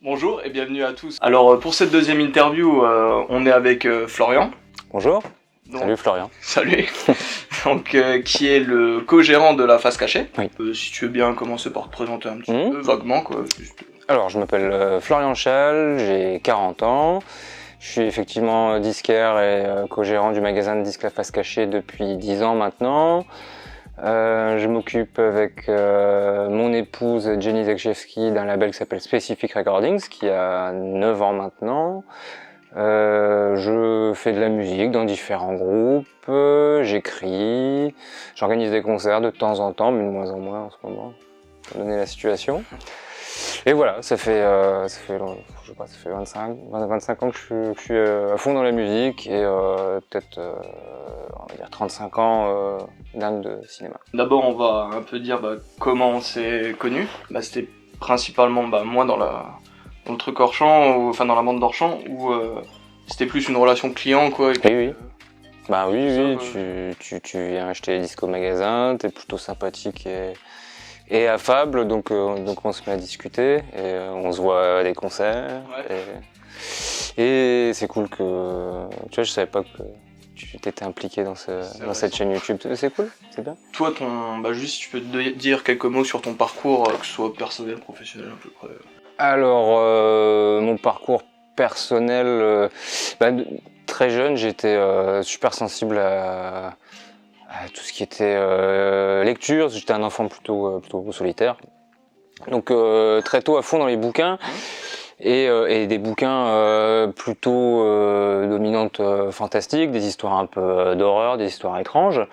Bonjour et bienvenue à tous. Alors pour cette deuxième interview, on est avec Florian. Bonjour. Donc, salut Florian. Salut. Donc qui est le co-gérant de la Face Cachée. Oui. Si tu veux bien commencer par te présenter un petit peu, vaguement quoi. Juste... Alors je m'appelle Florian Schall, j'ai 40 ans. Je suis effectivement disquaire et co-gérant du magasin de disques La Face Cachée depuis 10 ans maintenant. Je m'occupe avec mon épouse Jenny Zekchevski d'un label qui s'appelle Specific Recordings qui a 9 ans maintenant. Je fais de la musique dans différents groupes, j'écris, j'organise des concerts de temps en temps, mais de moins en moins en ce moment, pour donner la situation. Et voilà, ça fait 25 ans que je suis à fond dans la musique et peut-être on va dire 35 ans dingue de cinéma. D'abord on va un peu dire comment on s'est connus. C'était principalement moi dans le truc hors champ, enfin dans la bande d'hors champ, où c'était plus une relation client quoi. Et puis, oui. Tu viens acheter les disques au magasin, t'es plutôt sympathique et affable, donc on se met à discuter et on se voit à des concerts. Ouais. Et c'est cool que tu vois, je savais pas que tu t'étais impliqué dans cette chaîne YouTube. C'est cool, c'est bien. Toi, juste si tu peux te dire quelques mots sur ton parcours, que ce soit personnel, professionnel à peu près. Alors mon parcours personnel, très jeune, j'étais super sensible à tout ce qui était lecture. J'étais un enfant plutôt solitaire. Donc très tôt à fond dans les bouquins et des bouquins plutôt dominantes fantastiques, des histoires un peu d'horreur, des histoires étranges.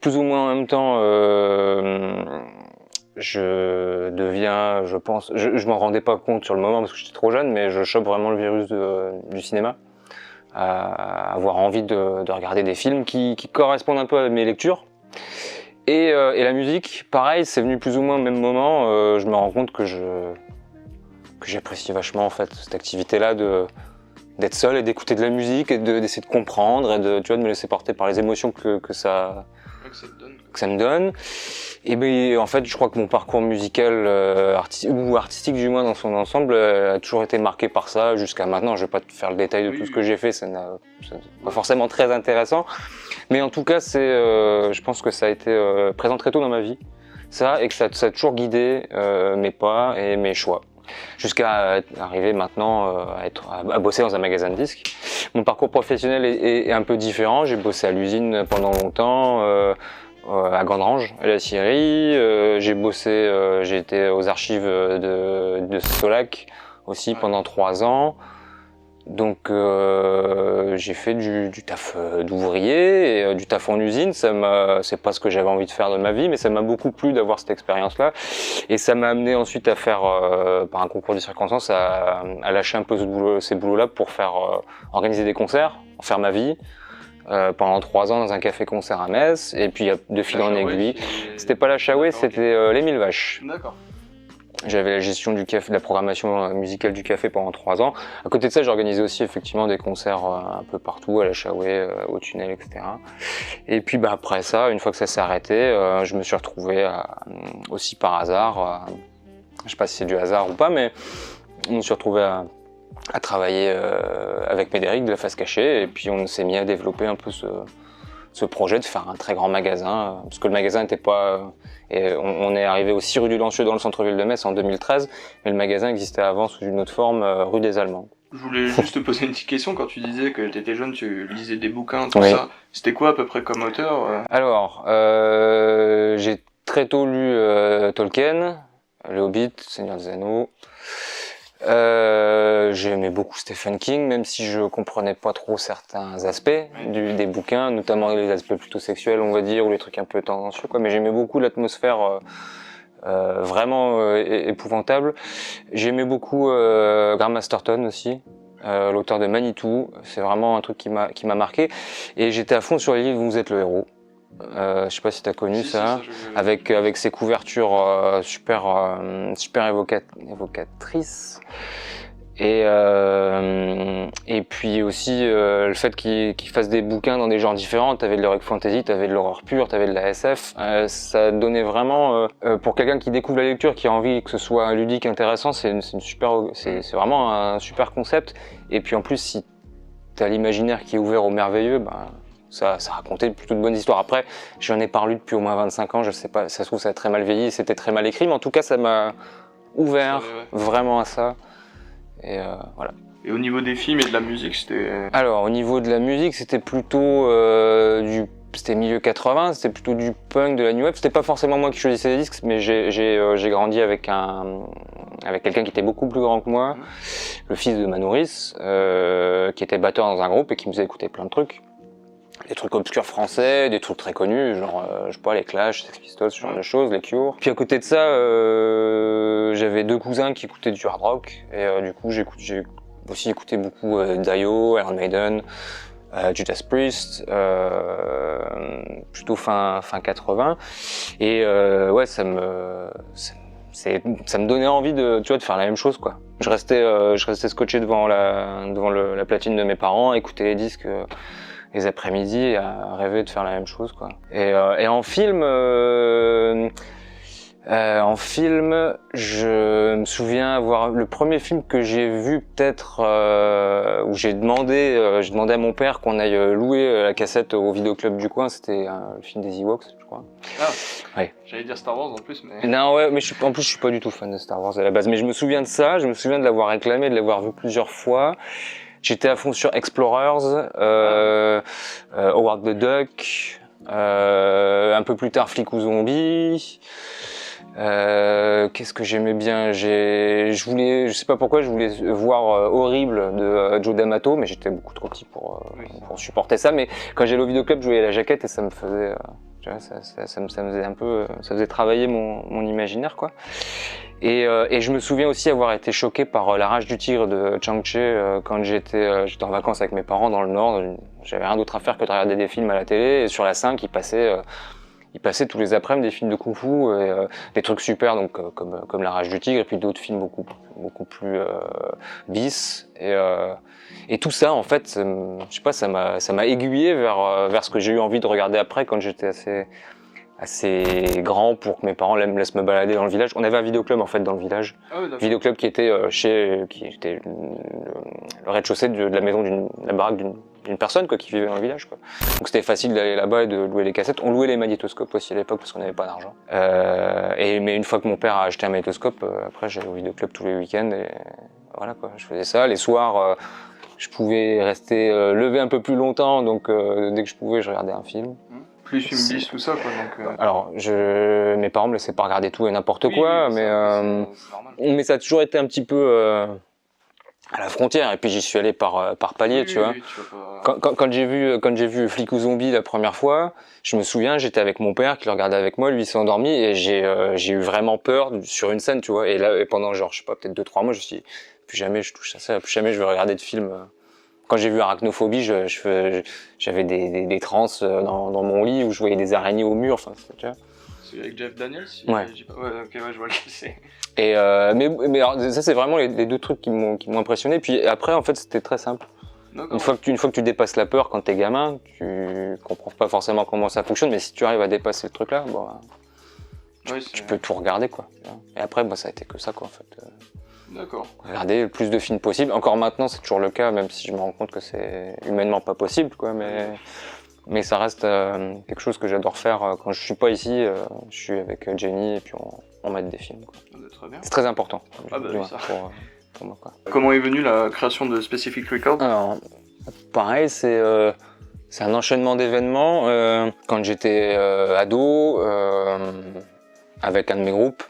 Plus ou moins en même temps, je deviens, je pense, je m'en rendais pas compte sur le moment parce que j'étais trop jeune, mais je chope vraiment le virus du cinéma. À avoir envie de regarder des films qui correspondent un peu à mes lectures. Et la musique, pareil, c'est venu plus ou moins au même moment. Je me rends compte que j'apprécie vachement en fait cette activité-là d'être seul et d'écouter de la musique et d'essayer de comprendre et de me laisser porter par les émotions que ça me donne. Et en fait, je crois que mon parcours musical ou artistique du moins dans son ensemble a toujours été marqué par ça jusqu'à maintenant. Je vais pas te faire le détail de tout ce que j'ai fait, c'est pas forcément très intéressant. Mais en tout cas, je pense que ça a été présent très tôt dans ma vie, ça, et que ça a toujours guidé mes pas et mes choix. Jusqu'à arriver maintenant à bosser dans un magasin de disques. Mon parcours professionnel est un peu différent. J'ai bossé à l'usine pendant longtemps, à Gandrange, à la scierie. J'ai été aux archives de Solac aussi pendant 3 ans. Donc j'ai fait du taf d'ouvrier et du taf en usine. C'est pas ce que j'avais envie de faire de ma vie, mais ça m'a beaucoup plu d'avoir cette expérience-là. Et ça m'a amené ensuite à faire, par un concours de circonstances, à lâcher un peu ces boulots-là pour organiser des concerts, en faire ma vie. Pendant 3 ans dans un café-concert à Metz, et puis de fil en aiguille. C'était pas la Chaway, c'était les Mille Vaches. D'accord. J'avais la gestion du café, de la programmation musicale du café pendant 3 ans. À côté de ça, j'organisais aussi effectivement des concerts un peu partout, à la Chaway, au Tunnel, etc. Et puis après ça, une fois que ça s'est arrêté, je me suis retrouvé aussi par hasard, je sais pas si c'est du hasard ou pas, mais je me suis retrouvé à travailler avec Médéric de La Face Cachée, et puis on s'est mis à développer un peu ce projet de faire un très grand magasin, parce que le magasin n'était pas... on est arrivé au 6 rue du Lancieux dans le centre-ville de Metz en 2013, mais le magasin existait avant sous une autre forme, rue des Allemands. Je voulais juste te poser une petite question. Quand tu disais que tu étais jeune, tu lisais des bouquins, tout ça. C'était quoi à peu près comme auteur Alors, j'ai très tôt lu Tolkien, Le Hobbit, Seigneur des Anneaux. J'aimais beaucoup Stephen King, même si je comprenais pas trop certains aspects des bouquins, notamment les aspects plutôt sexuels, on va dire, ou les trucs un peu tendancieux, quoi. Mais j'aimais beaucoup l'atmosphère vraiment épouvantable. J'aimais beaucoup Graham Masterton aussi, l'auteur de Manitou. C'est vraiment un truc qui m'a marqué. Et j'étais à fond sur les livres Vous êtes le héros. Je sais pas si t'as connu ça, avec ses couvertures super évocatrices. Et puis aussi le fait qu'ils fassent des bouquins dans des genres différents. T'avais de l'heroic fantasy, t'avais de l'horreur pure, t'avais de la SF. Ça donnait vraiment, pour quelqu'un qui découvre la lecture, qui a envie que ce soit ludique, intéressant, c'est vraiment un super concept. Et puis en plus, si t'as l'imaginaire qui est ouvert au merveilleux, ben ça racontait plutôt de bonnes histoires. Après, j'en ai pas lu depuis au moins 25 ans, je sais pas, ça se trouve ça a très mal vieilli, c'était très mal écrit, mais en tout cas ça m'a ouvert vraiment à ça. Et voilà. Et au niveau des films et de la musique, c'était... Alors, au niveau de la musique, c'était plutôt c'était milieu 80, c'était plutôt du punk, de la new wave. C'était pas forcément moi qui choisissais les disques, mais j'ai grandi avec quelqu'un qui était beaucoup plus grand que moi, le fils de Manouris, qui était batteur dans un groupe et qui me faisait écouter plein de trucs. Des trucs obscurs français, des trucs très connus, genre, je sais pas, les Clash, Sex Pistols, ce genre de choses, les Cure. Puis à côté de ça, j'avais 2 cousins qui écoutaient du hard rock, et du coup, j'ai aussi écouté beaucoup Dio, Iron Maiden, Judas Priest, plutôt fin 80. Et ouais, ça me donnait envie de faire la même chose, quoi. Je restais scotché devant la platine de mes parents, écouter les disques les après-midi, à rêver de faire la même chose, quoi. Et en film, je me souviens avoir le premier film que j'ai vu peut-être où j'ai demandé à mon père qu'on aille louer la cassette au vidéoclub du coin. C'était le film des Ewoks, je crois. Ah. Ouais. J'allais dire Star Wars en plus, mais... Non, ouais, mais en plus je suis pas du tout fan de Star Wars à la base. Mais je me souviens de ça, je me souviens de l'avoir réclamé, de l'avoir vu plusieurs fois. J'étais à fond sur Explorers, Howard the Duck, un peu plus tard Flic ou Zombie. Qu'est-ce que j'aimais bien, je sais pas pourquoi, je voulais voir Horrible de Joe D'Amato, mais j'étais beaucoup trop petit pour supporter ça. Mais quand j'allais au vidéoclub, je voyais la jaquette et ça me faisait, ça me faisait un peu, ça faisait travailler mon imaginaire, quoi. Et je me souviens aussi avoir été choqué par La Rage du Tigre de Chang-Chi quand j'étais en vacances avec mes parents dans le Nord. J'avais rien d'autre à faire que de regarder des films à la télé. Et sur la 5, ils passaient tous les après-midi des films de kung-fu, des trucs super, donc comme La Rage du Tigre, et puis d'autres films beaucoup plus bis. Et tout ça, en fait, je sais pas, ça m'a aiguillé vers ce que j'ai eu envie de regarder après quand j'étais assez grand pour que mes parents me laissent me balader dans le village. On avait un vidéoclub en fait dans le village. Ah oui, vidéoclub qui était qui était le rez-de-chaussée de la maison la baraque d'une personne, quoi, qui vivait dans le village, quoi. Donc c'était facile d'aller là-bas et de louer les cassettes. On louait les magnétoscopes aussi à l'époque parce qu'on n'avait pas d'argent. Mais une fois que mon père a acheté un magnétoscope, après j'allais au vidéoclub tous les week-ends et voilà, quoi. Je faisais ça. Les soirs, je pouvais rester levé un peu plus longtemps, donc dès que je pouvais, je regardais un film. Plus film bis, tout ça, quoi. Donc, Alors, mes parents me laissaient pas regarder tout et n'importe quoi, mais ça a toujours été un petit peu à la frontière. Et puis j'y suis allé par palier, tu vois. Quand j'ai vu Flic ou Zombie la première fois, je me souviens, j'étais avec mon père qui le regardait avec moi, lui il s'est endormi et j'ai eu vraiment peur sur une scène, tu vois. Et là, pendant genre, je sais pas, peut-être 2-3 mois, je me suis dit, plus jamais je touche à ça, plus jamais je vais regarder de film. Quand j'ai vu Arachnophobie, j'avais des transes dans mon lit où je voyais des araignées au mur. Enfin, tu vois. C'est avec Jeff Daniels. Ouais. Ouais, ok, ouais, je vois le que c'est. Et mais alors, ça c'est vraiment les 2 trucs qui m'ont impressionné. Puis après, en fait, c'était très simple. Une fois que tu dépasses la peur quand t'es gamin, tu comprends pas forcément comment ça fonctionne, mais si tu arrives à dépasser le truc là, bon, tu peux tout regarder, quoi. Et après, ça a été que ça, quoi, en fait. D'accord. Regarder le plus de films possible. Encore maintenant, c'est toujours le cas, même si je me rends compte que c'est humainement pas possible, quoi. Mais ça reste quelque chose que j'adore faire quand je suis pas ici. Je suis avec Jenny et puis on mate des films, quoi. Très bien. C'est très important. Ah bah oui, ça. Pour moi, quoi. Comment est venue la création de Specific Records? Alors, pareil, c'est un enchaînement d'événements. Quand j'étais ado, avec un de mes groupes,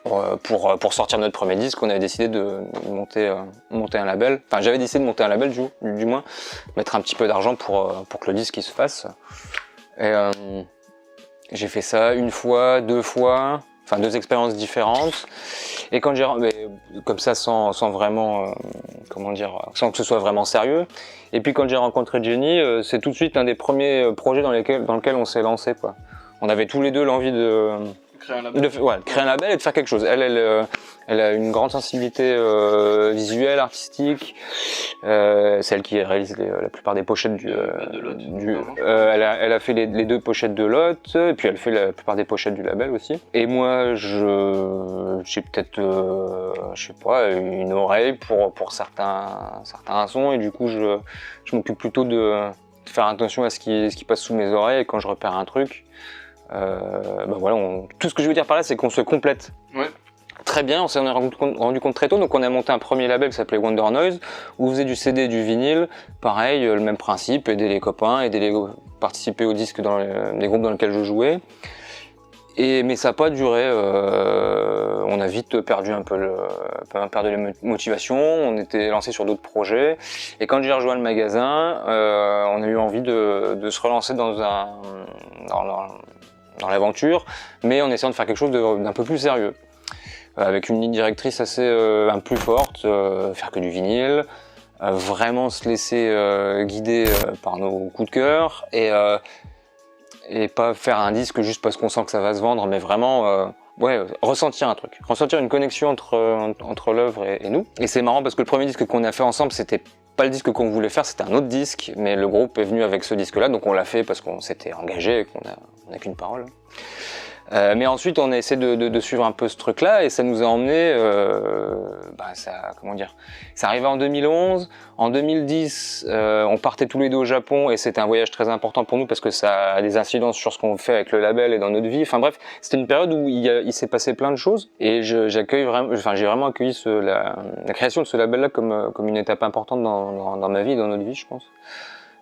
pour sortir notre premier disque, on avait décidé de monter un label. Enfin, j'avais décidé de monter un label, du moins, mettre un petit peu d'argent pour que le disque il se fasse. Et j'ai fait ça 1 fois, 2 fois, enfin 2 expériences différentes. Et quand comme ça, sans vraiment, sans que ce soit vraiment sérieux. Et puis quand j'ai rencontré Jenny, c'est tout de suite un des premiers projets dans lequel on s'est lancé, quoi. On avait tous les deux l'envie de créer un label. Créer un label et de faire quelque chose. Elle a une grande sensibilité visuelle, artistique. C'est elle qui réalise la plupart des pochettes elle a fait les 2 pochettes de Lot, et puis elle fait la plupart des pochettes du label aussi. Et moi, j'ai peut-être, je sais pas, une oreille pour certains sons, et du coup, je m'occupe plutôt de faire attention à ce qui passe sous mes oreilles, et quand je repère un truc, tout ce que je veux dire par là, c'est qu'on se complète. Ouais. Très bien, on s'en est rendu compte très tôt, donc on a monté un premier label qui s'appelait Wonder Noise, où on faisait du CD et du vinyle, pareil, le même principe, aider les copains, participer aux disques dans les groupes dans lesquels je jouais. Mais ça n'a pas duré, on a vite perdu un peu la motivation, on était lancé sur d'autres projets, et quand j'ai rejoint le magasin, on a eu envie de se relancer dans l'aventure, mais en essayant de faire quelque chose d'un peu plus sérieux. Avec une ligne directrice assez un peu plus forte, faire que du vinyle, vraiment se laisser guider par nos coups de cœur, et pas faire un disque juste parce qu'on sent que ça va se vendre, mais vraiment ressentir un truc, ressentir une connexion entre l'œuvre et nous. Et c'est marrant parce que le premier disque qu'on a fait ensemble, c'était pas le disque qu'on voulait faire, c'était un autre disque, mais le groupe est venu avec ce disque-là, donc on l'a fait parce qu'on s'était engagé et qu'on n'a qu'une parole. Mais ensuite, on a essayé de suivre un peu ce truc-là, et ça nous a emmené, ça arrivait en 2011. En 2010, on partait tous les deux au Japon, et c'était un voyage très important pour nous parce que ça a des incidences sur ce qu'on fait avec le label et dans notre vie. Enfin bref, c'était une période où il s'est passé plein de choses, et j'ai vraiment accueilli la création de ce label-là comme une étape importante dans ma vie et dans notre vie, je pense.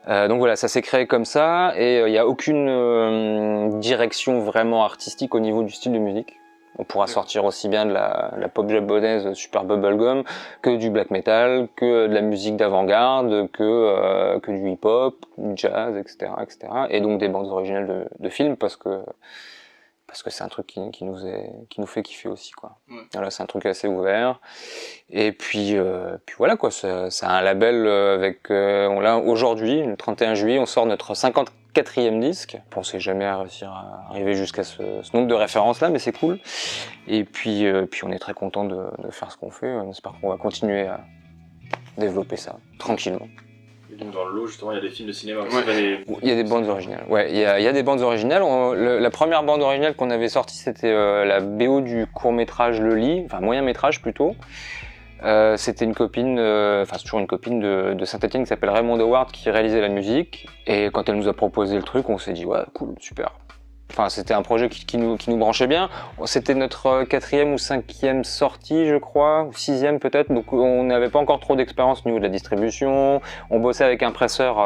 Donc voilà, ça s'est créé comme ça, et il n'y a aucune direction vraiment artistique au niveau du style de musique. On pourra sortir aussi bien de la pop japonaise super bubblegum que du black metal, que de la musique d'avant-garde, que du hip-hop, du jazz, etc., etc. Et donc des bandes originales de films parce que c'est un truc qui nous fait kiffer aussi, quoi. Voilà, c'est un truc assez ouvert. Et puis voilà, quoi. C'est un label avec aujourd'hui, le 31 juillet, on sort notre 54e disque. Je pensais jamais réussir à arriver jusqu'à ce nombre de références là, mais c'est cool. Et puis on est très content de faire ce qu'on fait. On espère qu'on va continuer à développer ça tranquillement. Dans le lot, justement, il y a des films de cinéma aussi. Il y a des bandes originales. Ouais, il y a des bandes originales. La première bande originale qu'on avait sortie, c'était la BO du court-métrage Le Lit, enfin moyen-métrage plutôt. C'était une copine, c'est toujours une copine de Saint-Etienne qui s'appelle Raymond Howard qui réalisait la musique. Et quand elle nous a proposé le truc, on s'est dit ouais, cool, super. Enfin, c'était un projet qui nous branchait bien. C'était notre 4e ou 5e sortie, je crois, ou 6e peut-être. Donc, on n'avait pas encore trop d'expérience au niveau de la distribution. On bossait avec un presseur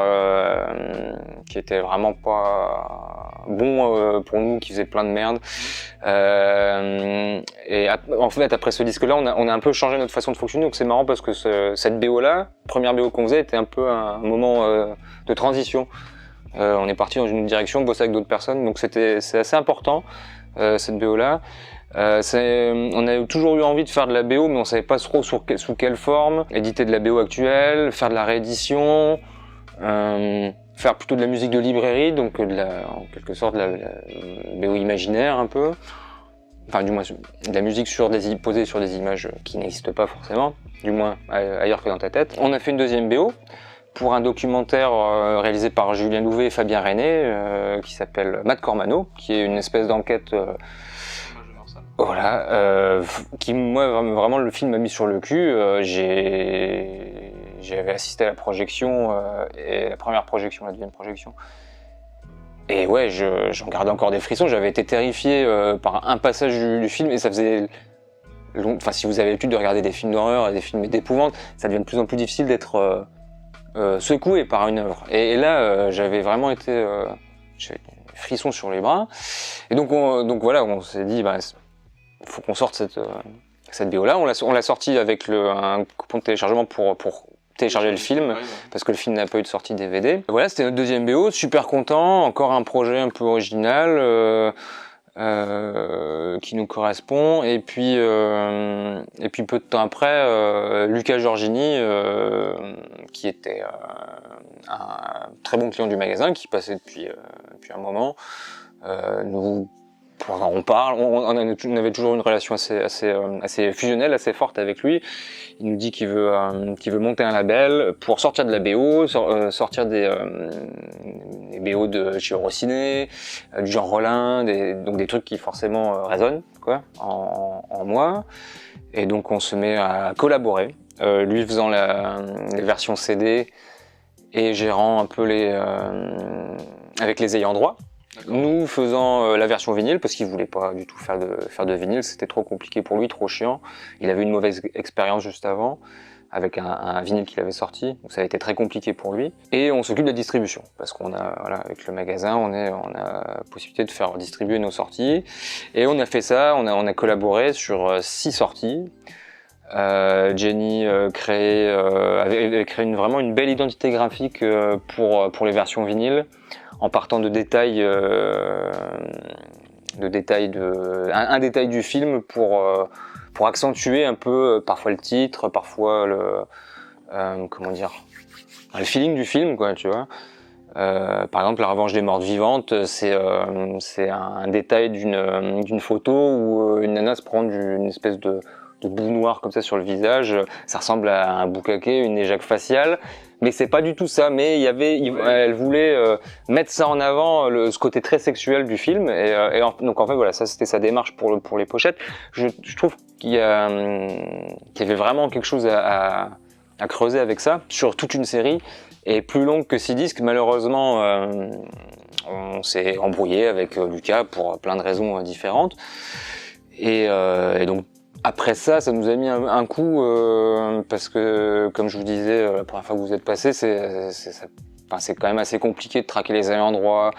qui était vraiment pas bon pour nous, qui faisait plein de merde. Et en fait, après ce disque-là, on a un peu changé notre façon de fonctionner. Donc, c'est marrant parce que cette BO-là, première BO qu'on faisait, était un peu un moment de transition. On est parti dans une direction, bosser avec d'autres personnes, donc c'est assez important cette BO là. On a toujours eu envie de faire de la BO, mais on savait pas trop sous quelle forme. Éditer de la BO actuelle, faire de la réédition, faire plutôt de la musique de librairie, donc en quelque sorte de la BO imaginaire un peu. Enfin, du moins de la musique posée sur des images qui n'existent pas forcément, du moins ailleurs que dans ta tête. On a fait une deuxième BO pour un documentaire réalisé par Julien Louvet et Fabien Reynet qui s'appelle Matt Cormano, qui est une espèce d'enquête qui moi vraiment le film m'a mis sur le cul. J'avais assisté à la projection et la première projection, la deuxième projection. Et ouais, j'en gardais encore des frissons, j'avais été terrifié par un passage du film, et ça faisait si vous avez l'habitude de regarder des films d'horreur et des films d'épouvante, ça devient de plus en plus difficile d'être secoué par une œuvre. Et là, j'avais vraiment été, j'avais des frissons sur les bras. Et donc voilà, on s'est dit, faut qu'on sorte cette BO-là. On l'a sortie avec un coupon de téléchargement pour télécharger le film, parce que le film n'a pas eu de sortie DVD. Voilà, c'était notre deuxième BO, super content, encore un projet un peu original. Qui nous correspond, et puis peu de temps après, Lucas Giorgini, qui était un très bon client du magasin, qui passait depuis un moment, nous on parle, on avait toujours une relation assez fusionnelle, assez forte avec lui. Il nous dit qu'il veut monter un label pour sortir de la BO, sortir des BO de Chihiro Ciné, du Jean Rollin, donc des trucs qui forcément résonnent quoi, en moi. Et donc on se met à collaborer, lui faisant les versions CD et gérant un peu avec les ayants droit. Nous faisant la version vinyle parce qu'il voulait pas du tout faire de vinyle, c'était trop compliqué pour lui, trop chiant. Il avait une mauvaise expérience juste avant avec un vinyle qu'il avait sorti, donc ça a été très compliqué pour lui. Et on s'occupe de la distribution parce qu'on a avec le magasin, on a possibilité de faire distribuer nos sorties et on a fait ça, on a collaboré sur 6 sorties. Jenny avait créé vraiment une belle identité graphique pour les versions vinyles, en partant de détails, un détail du film pour accentuer un peu parfois le titre, parfois le feeling du film quoi, tu vois. Par exemple, La Revanche des Mortes Vivantes, c'est un détail d'une photo où une nana se prend une espèce de boue noire comme ça sur le visage. Ça ressemble à un bukake, une éjac faciale, mais c'est pas du tout ça. Mais elle voulait mettre ça en avant, ce côté très sexuel du film. Donc en fait voilà, ça c'était sa démarche pour les pochettes. Je trouve qu'il y avait vraiment quelque chose à creuser avec ça sur toute une série. Et plus longue que 6 disques, malheureusement, on s'est embrouillé avec Lucas pour plein de raisons différentes. Et donc après ça nous a mis un coup parce que, comme je vous disais la première fois que vous êtes passé, c'est quand même assez compliqué de traquer les ayants droit,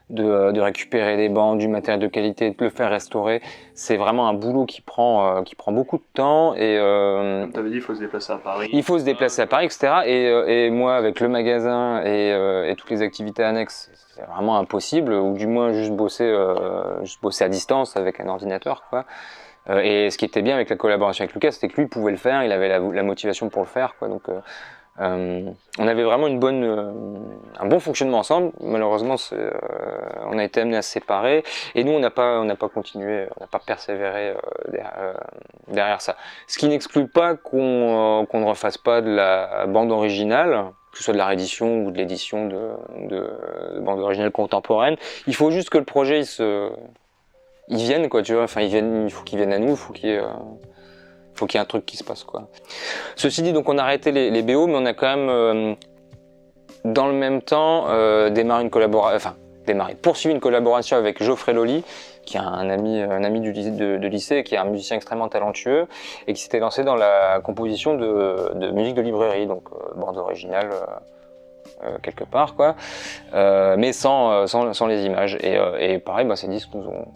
de récupérer des bandes, du matériel de qualité, de le faire restaurer. C'est vraiment un boulot qui prend beaucoup de temps. Et comme t'avais dit, il faut se déplacer à Paris. Il faut se déplacer à Paris, etc. Et moi, avec le magasin et toutes les activités annexes, c'est vraiment impossible. Ou du moins juste bosser à distance avec un ordinateur, quoi. Et ce qui était bien avec la collaboration avec Lucas, c'était que lui pouvait le faire, il avait la motivation pour le faire, quoi. Donc on avait vraiment un bon fonctionnement ensemble. Malheureusement, on a été amené à se séparer, et nous on n'a pas continué, on n'a pas persévéré derrière ça. Ce qui n'exclut pas qu'on ne refasse pas de la bande originale, que ce soit de la réédition ou de l'édition de bande originale contemporaine. Il faut juste que le projet ils viennent quoi, tu vois. Enfin il faut qu'ils viennent à nous, il faut qu'il y ait un truc qui se passe quoi. Ceci dit, donc on a arrêté les BO, mais on a quand même dans le même temps poursuivi une collaboration avec Geoffrey Loli, qui est un ami de lycée, qui est un musicien extrêmement talentueux et qui s'était lancé dans la composition de musique de librairie, donc bande originale quelque part quoi, mais sans les images. Et pareil, ces disques nous ont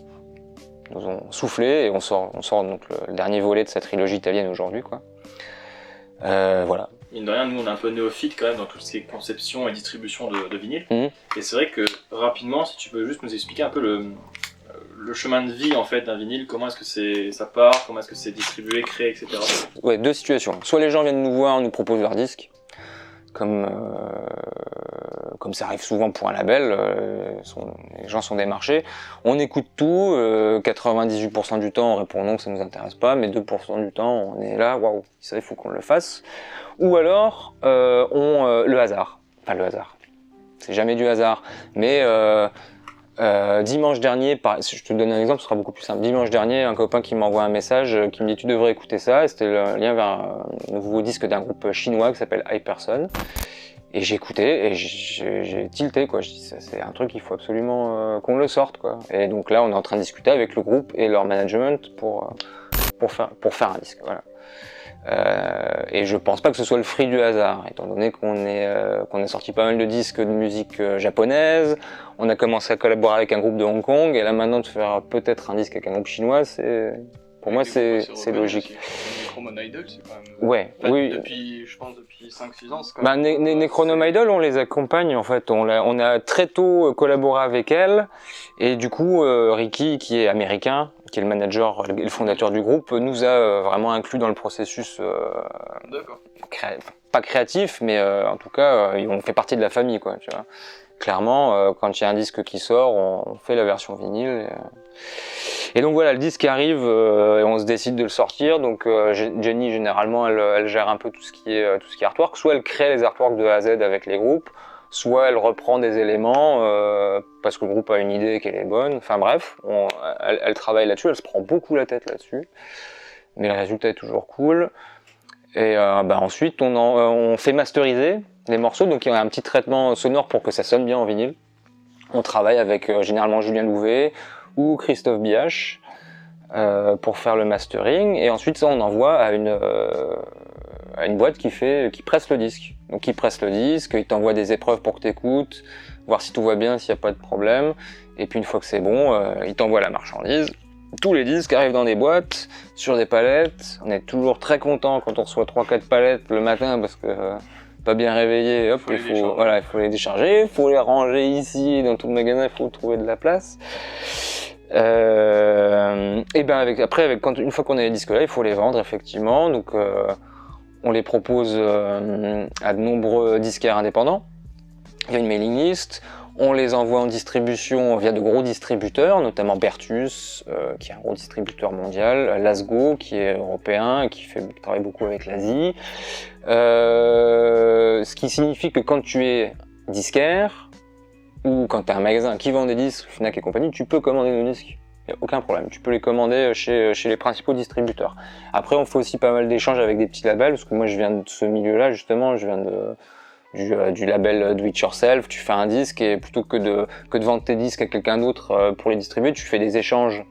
soufflé, et on sort donc le dernier volet de cette trilogie italienne aujourd'hui quoi. Voilà. Mine de rien, nous on est un peu néophytes quand même dans tout ce qui est conception et distribution de vinyle. Et c'est vrai que rapidement, si tu peux juste nous expliquer un peu le chemin de vie en fait d'un vinyle, comment est-ce que ça part, comment est-ce que c'est distribué, créé, etc. Ouais, 2 situations. Soit les gens viennent nous voir, nous proposent leur disque, comme ça arrive souvent pour un label, les gens sont démarchés. On écoute tout, 98% du temps on répond non, que ça nous intéresse pas, mais 2% du temps on est là, waouh, ça il faut qu'on le fasse. Ou alors le hasard, enfin le hasard, c'est jamais du hasard, mais dimanche dernier, je te donne un exemple, ce sera beaucoup plus simple. Dimanche dernier, un copain qui m'envoie un message qui me dit tu devrais écouter ça, et c'était le lien vers un nouveau disque d'un groupe chinois qui s'appelle Hyperson. Et j'ai écouté et j'ai tilté quoi. Je dis c'est un truc, il faut absolument qu'on le sorte quoi. Et donc là on est en train de discuter avec le groupe et leur management pour faire un disque. Voilà. Et je pense pas que ce soit le fruit du hasard, étant donné qu'on a sorti pas mal de disques de musique japonaise. On a commencé à collaborer avec un groupe de Hong Kong, et là maintenant de faire peut-être un disque avec un groupe chinois, pour moi c'est logique. Necronomidol, c'est quand même. Ouais, oui. Depuis 5-6 ans, c'est quand même. Necronomidol, on les accompagne en fait. On a très tôt collaboré avec elle, et du coup, Ricky, qui est américain, qui est le manager et le fondateur du groupe, nous a vraiment inclus dans le processus pas créatifs, mais en tout cas, on fait partie de la famille, quoi, tu vois. Clairement, quand il y a un disque qui sort, on fait la version vinyle. Et donc voilà, le disque arrive et on se décide de le sortir. Donc Jenny, généralement, elle gère un peu tout ce qui est artwork. Soit elle crée les artworks de A à Z avec les groupes, soit elle reprend des éléments parce que le groupe a une idée et qu'elle est bonne. Enfin bref, elle travaille là-dessus, elle se prend beaucoup la tête là-dessus. Mais le résultat est toujours cool. Et ensuite, on fait masteriser les morceaux, donc il y a un petit traitement sonore pour que ça sonne bien en vinyle. On travaille avec généralement Julien Louvet ou Christophe Biache pour faire le mastering, et ensuite ça on envoie à une boîte qui presse le disque. Donc il presse le disque, il t'envoie des épreuves pour que t'écoutes, voir si tout va bien, s'il n'y a pas de problème, et puis une fois que c'est bon, il t'envoie la marchandise. Tous les disques arrivent dans des boîtes, sur des palettes. On est toujours très content quand on reçoit 3-4 palettes le matin parce que pas bien réveillé, hop, il faut les décharger, il faut les ranger ici, dans tout le magasin, il faut trouver de la place. Et une fois qu'on a les disques là, il faut les vendre effectivement. Donc on les propose à de nombreux disquaires indépendants. Il y a une mailing list. On les envoie en distribution via de gros distributeurs, notamment Bertus, qui est un gros distributeur mondial, Lasgo, qui est européen et qui travaille beaucoup avec l'Asie. Ce qui signifie que quand tu es disquaire, ou quand tu as un magasin qui vend des disques, Fnac et compagnie, tu peux commander nos disques. Il n'y a aucun problème. Tu peux les commander chez les principaux distributeurs. Après, on fait aussi pas mal d'échanges avec des petits labels, parce que moi, je viens de ce milieu-là, justement. Je viens du label Do It Yourself. Tu fais un disque et plutôt que de vendre tes disques à quelqu'un d'autre pour les distribuer, tu fais des échanges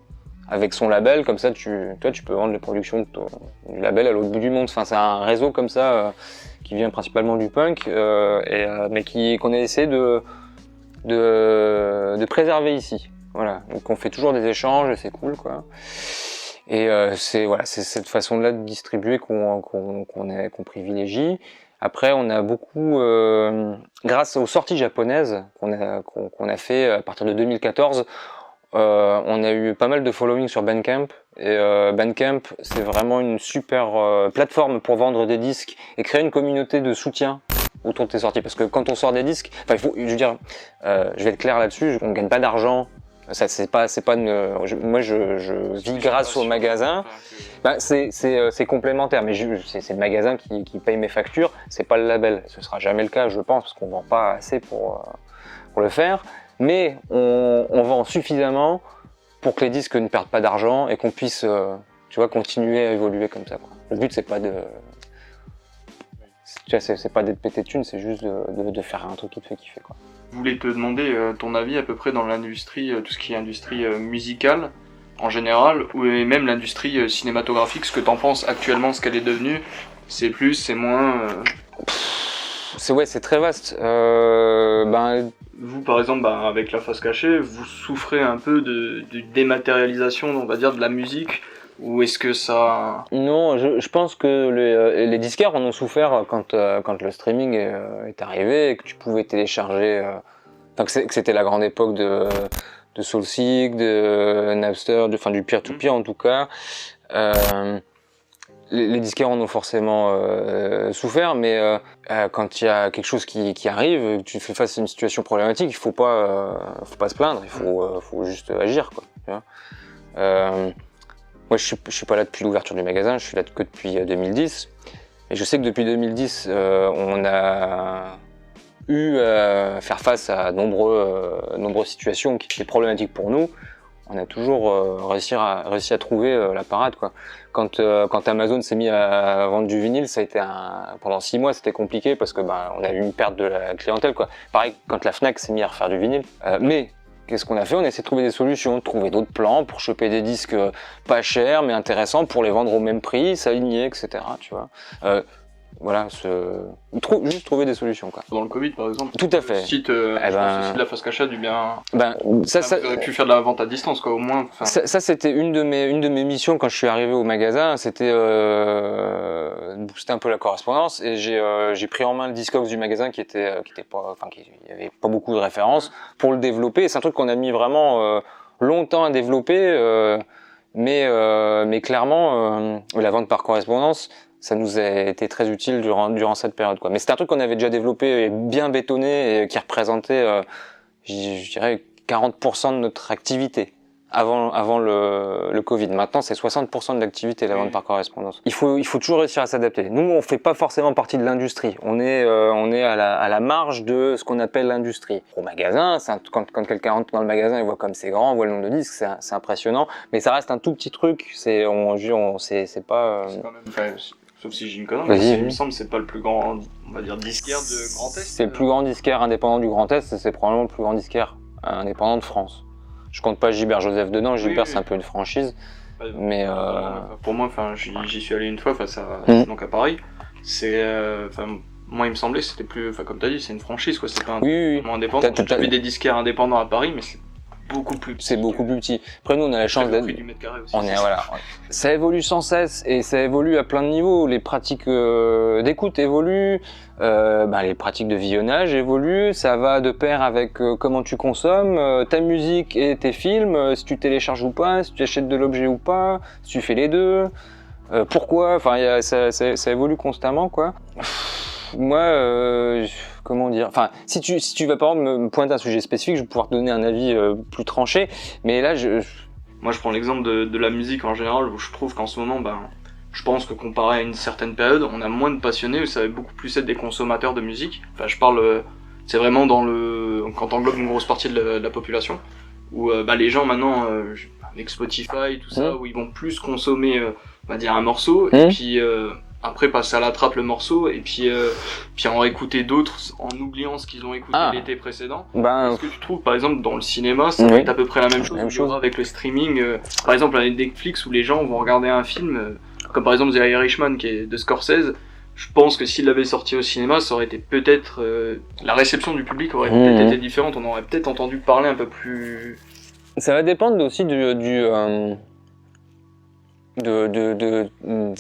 avec son label. Comme ça, tu peux vendre les productions du label à l'autre bout du monde. Enfin, c'est un réseau comme ça qui vient principalement du punk, mais qu'on a essayé de préserver ici. Voilà. Donc on fait toujours des échanges et c'est cool, quoi. Et c'est cette façon-là de distribuer qu'on privilégie. Après, on a beaucoup, grâce aux sorties japonaises qu'on a fait à partir de 2014, on a eu pas mal de following sur Bandcamp. Et Bandcamp, c'est vraiment une super plateforme pour vendre des disques et créer une communauté de soutien autour de tes sorties. Parce que quand on sort des disques, je vais être clair là-dessus, on gagne pas d'argent. Ça, moi, je vis grâce au magasin. C'est complémentaire, mais c'est le magasin qui paye mes factures, c'est pas le label. Ce sera jamais le cas, je pense, parce qu'on vend pas assez pour le faire. Mais on vend suffisamment pour que les disques ne perdent pas d'argent et qu'on puisse, continuer à évoluer comme ça, quoi. Le but, c'est pas d'être pété de thunes, c'est juste de faire un truc qui te fait kiffer, quoi. Je voulais te demander ton avis à peu près dans l'industrie, tout ce qui est industrie musicale en général, et même l'industrie cinématographique, ce que t'en penses actuellement, ce qu'elle est devenue, c'est plus, c'est moins... C'est très vaste. Vous, par exemple, avec La Face Cachée, vous souffrez un peu de dématérialisation, on va dire, de la musique, ou est-ce que ça... Non, je pense que les disquaires en ont souffert quand le streaming est arrivé et que tu pouvais télécharger... que c'était la grande époque de SoulSeek, de Napster, du peer-to-peer en tout cas. Les disquaires en ont forcément souffert, mais quand il y a quelque chose qui arrive, tu fais face à une situation problématique, il faut pas se plaindre, il faut juste agir, quoi. Tu vois. Moi, je suis pas là depuis l'ouverture du magasin, je suis là que depuis 2010. Et je sais que depuis 2010, on a eu à faire face à nombreuses situations qui étaient problématiques pour nous. On a toujours réussi à trouver la parade, quoi. Quand Amazon s'est mis à vendre du vinyle, ça a été pendant 6 mois, c'était compliqué parce que on a eu une perte de la clientèle, quoi. Pareil quand la Fnac s'est mis à refaire du vinyle. Mais qu'est-ce qu'on a fait? On a essayé de trouver des solutions, de trouver d'autres plans pour choper des disques pas chers mais intéressants pour les vendre au même prix, s'aligner, etc. Tu vois. Juste trouver des solutions, quoi. Dans le Covid, par exemple. Tout à fait. Le site, je pense aussi de La Face Cachée a dû bien. Vous auriez pu faire de la vente à distance, quoi, au moins. Ça, c'était une de mes missions quand je suis arrivé au magasin. C'était booster un peu la correspondance et j'ai pris en main le Discogs du magasin qui y avait pas beaucoup de références pour le développer. C'est un truc qu'on a mis vraiment longtemps à développer, mais clairement la vente par correspondance. ça nous a été très utile durant cette période, quoi. Mais c'était un truc qu'on avait déjà développé et bien bétonné et qui représentait, je dirais, 40% de notre activité avant le Covid. Maintenant, c'est 60% de l'activité, la vente par correspondance. Il faut toujours réussir à s'adapter. Nous, on fait pas forcément partie de l'industrie. On est à la marge de ce qu'on appelle l'industrie. Au magasin, quand quelqu'un rentre dans le magasin et voit comme c'est grand, voit le nombre de disques, c'est impressionnant. Mais ça reste un tout petit truc. C'est pas. C'est quand même, enfin, sauf si j'ai une connerie, il me semble que c'est pas le plus grand, on va dire, disquaire de Grand Est. C'est le plus grand disquaire indépendant du Grand Est, c'est probablement le plus grand disquaire indépendant de France. Je compte pas Gilbert Joseph dedans, Gilbert c'est un peu une franchise, mais pour moi, enfin, j'y suis allé une fois face à donc à Paris. C'est, moi il me semblait que c'était plus, enfin comme t'as dit, c'est une franchise quoi, c'est pas un indépendant. J'ai vu des disquaires indépendants à Paris, mais c'est beaucoup plus petit. C'est beaucoup plus petit. Après nous on a la chance d'être. On est voilà. Ça évolue sans cesse et ça évolue à plein de niveaux. Les pratiques d'écoute évoluent, les pratiques de visionnage évoluent. Ça va de pair avec comment tu consommes ta musique et tes films. Si tu télécharges ou pas, si tu achètes de l'objet ou pas, si tu fais les deux. Pourquoi? Enfin ça évolue constamment quoi. Moi, comment dire? Enfin, si tu vas par exemple me pointer un sujet spécifique, je vais pouvoir te donner un avis plus tranché. Mais là, moi, je prends l'exemple de la musique en général, où je trouve qu'en ce moment, je pense que comparé à une certaine période, on a moins de passionnés, où ça va beaucoup plus être des consommateurs de musique. Enfin, je parle, c'est vraiment quand t'englobes une grosse partie de la population, où les gens maintenant, avec Spotify, tout ça, où ils vont plus consommer, on va dire un morceau, et puis après passer à la trappe le morceau et puis en réécouter d'autres en oubliant ce qu'ils ont écouté l'été précédent. Est-ce que tu trouves par exemple dans le cinéma ça va être à peu près la même chose avec le streaming par exemple avec Netflix où les gens vont regarder un film comme par exemple The Irishman qui est de Scorsese. Je pense que s'il l'avait sorti au cinéma, ça aurait été peut-être la réception du public aurait peut-être été différente, on aurait peut-être entendu parler un peu plus. Ça va dépendre aussi des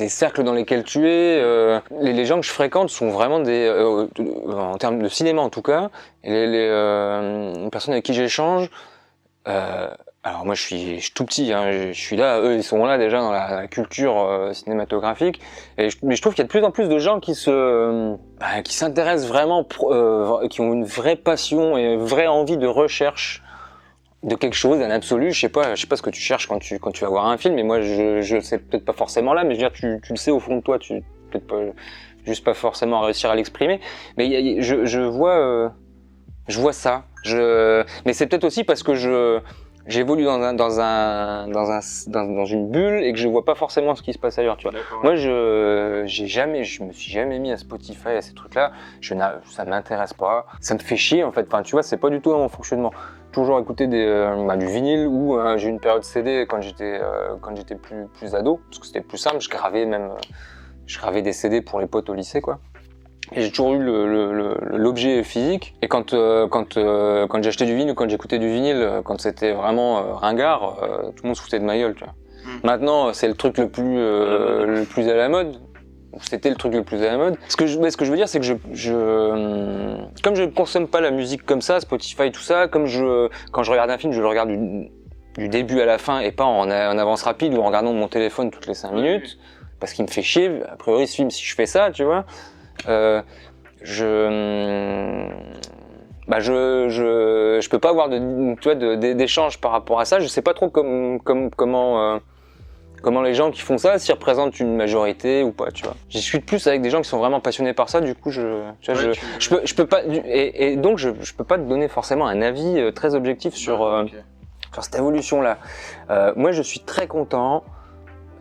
cercles dans lesquels tu es. Les gens que je fréquente sont vraiment en termes de cinéma en tout cas, et les personnes avec qui j'échange. Alors moi je suis tout petit, hein, je suis là, eux ils sont là déjà dans la culture cinématographique, mais je trouve qu'il y a de plus en plus de gens qui s'intéressent vraiment, qui ont une vraie passion et une vraie envie de recherche de quelque chose, d'un absolu. Je sais pas ce que tu cherches quand tu vas voir un film, et moi je sais peut-être pas forcément là, mais je veux dire tu le sais au fond de toi, tu peut-être pas juste pas forcément réussir à l'exprimer, mais je vois ça. Mais c'est peut-être aussi parce que j'évolue dans une bulle et que je vois pas forcément ce qui se passe ailleurs, tu vois. Moi je me suis jamais mis à Spotify, à ces trucs-là. Ça m'intéresse pas. Ça me fait chier en fait. Enfin, tu vois, c'est pas du tout dans mon fonctionnement. Toujours écouter du vinyle ou j'ai eu une période CD quand j'étais plus ado, parce que c'était plus simple. Je gravais des CD pour les potes au lycée, quoi. Et j'ai toujours eu l'objet physique. Et quand j'achetais du vinyle ou quand j'écoutais du vinyle, quand c'était vraiment ringard, tout le monde se foutait de ma gueule, tu vois. Maintenant, c'est le truc le plus à la mode. C'était le truc le plus à la mode. Ce que je veux dire, c'est que comme je ne consomme pas la musique comme ça, Spotify, tout ça, quand je regarde un film, je le regarde du début à la fin et pas en avance rapide ou en regardant mon téléphone toutes les 5 minutes, parce qu'il me fait chier. A priori, ce film, si je fais ça, tu vois, je peux pas avoir d'échange par rapport à ça. Je sais pas trop comment les gens qui font ça, s'ils représentent une majorité ou pas, tu vois. J'y suis plus avec des gens qui sont vraiment passionnés par ça, du coup je peux pas, et donc je peux pas te donner forcément un avis très objectif sur cette évolution-là. Moi je suis très content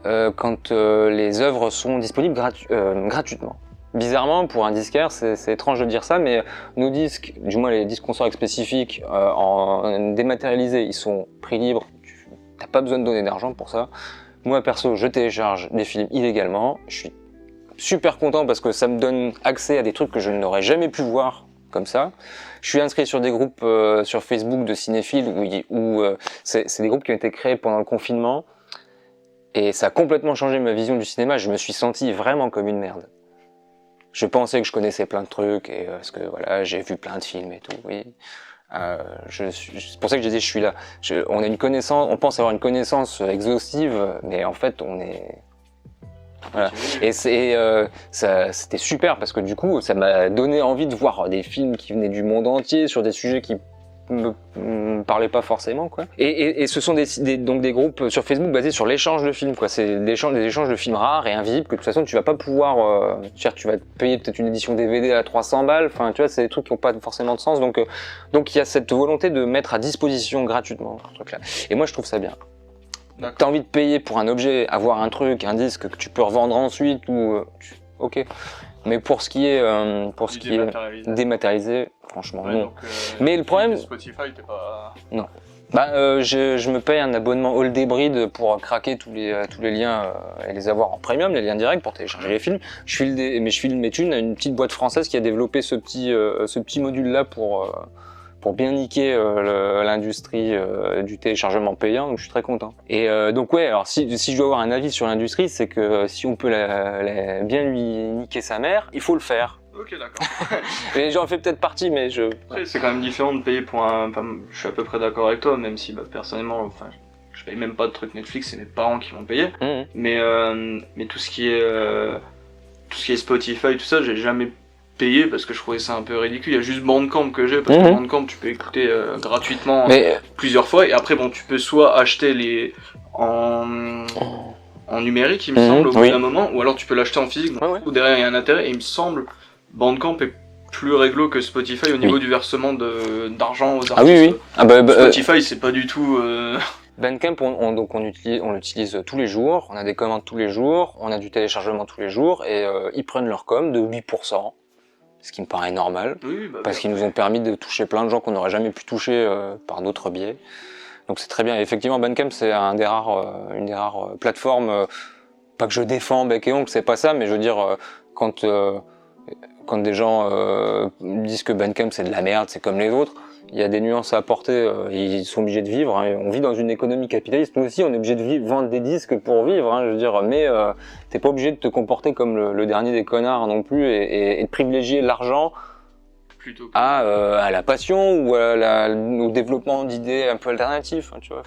quand les œuvres sont disponibles gratuitement. Bizarrement, pour un disquaire, c'est étrange de dire ça, mais nos disques, du moins les disques qu'on sort avec spécifiques, en dématérialisé, ils sont prix libre, t'as pas besoin de donner d'argent pour ça. Moi perso, je télécharge des films illégalement, je suis super content parce que ça me donne accès à des trucs que je n'aurais jamais pu voir comme ça. Je suis inscrit sur des groupes sur Facebook de cinéphiles où c'est des groupes qui ont été créés pendant le confinement et ça a complètement changé ma vision du cinéma. Je me suis senti vraiment comme une merde. Je pensais que je connaissais plein de trucs et parce que voilà, j'ai vu plein de films et tout, oui. C'est pour ça que je dis je suis là. On pense avoir une connaissance exhaustive, mais en fait on est Voilà. Et c'était super parce que du coup, ça m'a donné envie de voir des films qui venaient du monde entier sur des sujets qui me parlaient pas forcément, quoi. Et ce sont donc des groupes sur Facebook basés sur l'échange de films, quoi. C'est des échanges de films rares et invisibles que de toute façon tu vas pas pouvoir, tu vas te payer peut-être une édition DVD à 300 balles. Enfin, tu vois, c'est des trucs qui ont pas forcément de sens. Donc il y a cette volonté de mettre à disposition gratuitement ce truc-là. Et moi, je trouve ça bien. T'as envie de payer pour un objet, avoir un truc, un disque que tu peux revendre ensuite ou ok. Mais pour ce qui est dématérialisé, franchement non. Donc, mais le problème, Spotify, t'es pas. Non. Je me paye un abonnement All Debrid pour craquer tous les liens et les avoir en premium, les liens directs pour télécharger les films. Je file mes thunes à une petite boîte française qui a développé ce petit module là pour bien niquer l'industrie du téléchargement payant, donc je suis très content. Et donc ouais, alors si je dois avoir un avis sur l'industrie, c'est que si on peut bien lui niquer sa mère, il faut le faire. Ok, d'accord. Et j'en fais peut-être partie, mais Après, c'est quand même différent de payer pour un... Enfin, je suis à peu près d'accord avec toi, même si personnellement, enfin, je paye même pas de trucs Netflix, c'est mes parents qui vont payer. Mais tout ce qui est Spotify, tout ça, j'ai jamais payé parce que je trouvais ça un peu ridicule. Il y a juste Bandcamp que j'ai, parce que Bandcamp, tu peux écouter gratuitement plusieurs fois, et après, bon, tu peux soit acheter en numérique, il me semble, au bout d'un moment, ou alors tu peux l'acheter en physique, donc ou derrière il y a un intérêt, et il me semble Bandcamp est plus réglo que Spotify au niveau du versement d'argent aux artistes. Spotify, c'est pas du tout... Bandcamp, on l'utilise tous les jours, on a des commandes tous les jours, on a du téléchargement tous les jours, et ils prennent leur com de 8%, ce qui me paraît normal, parce qu'ils nous ont permis de toucher plein de gens qu'on n'aurait jamais pu toucher par d'autres biais. Donc c'est très bien. Et effectivement, Bandcamp, c'est une des rares plateformes, pas que je défends bec et ongle, c'est pas ça, mais je veux dire, quand des gens disent que Bandcamp c'est de la merde, c'est comme les autres, il y a des nuances à apporter, ils sont obligés de vivre, hein. On vit dans une économie capitaliste, nous aussi on est obligé de vendre des disques pour vivre, hein, je veux dire, mais t'es pas obligé de te comporter comme le dernier des connards non plus et de privilégier l'argent plutôt à la passion ou au développement d'idées un peu alternatives, hein, tu vois,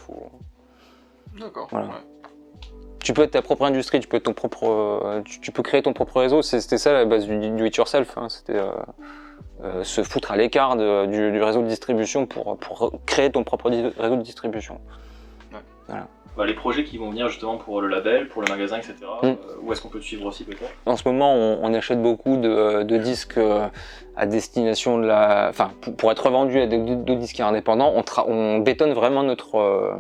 D'accord, voilà. Tu peux être ta propre industrie, tu peux être tu peux créer ton propre réseau. C'était ça la base du do it yourself, hein. C'était se foutre à l'écart du réseau de distribution pour créer ton propre réseau de distribution. Voilà. Les projets qui vont venir justement pour le label, pour le magasin, etc. Où est-ce qu'on peut te suivre aussi peut-être ? En ce moment, on achète beaucoup de disques à destination de pour être revendus à d'autres disques indépendants. On bétonne vraiment notre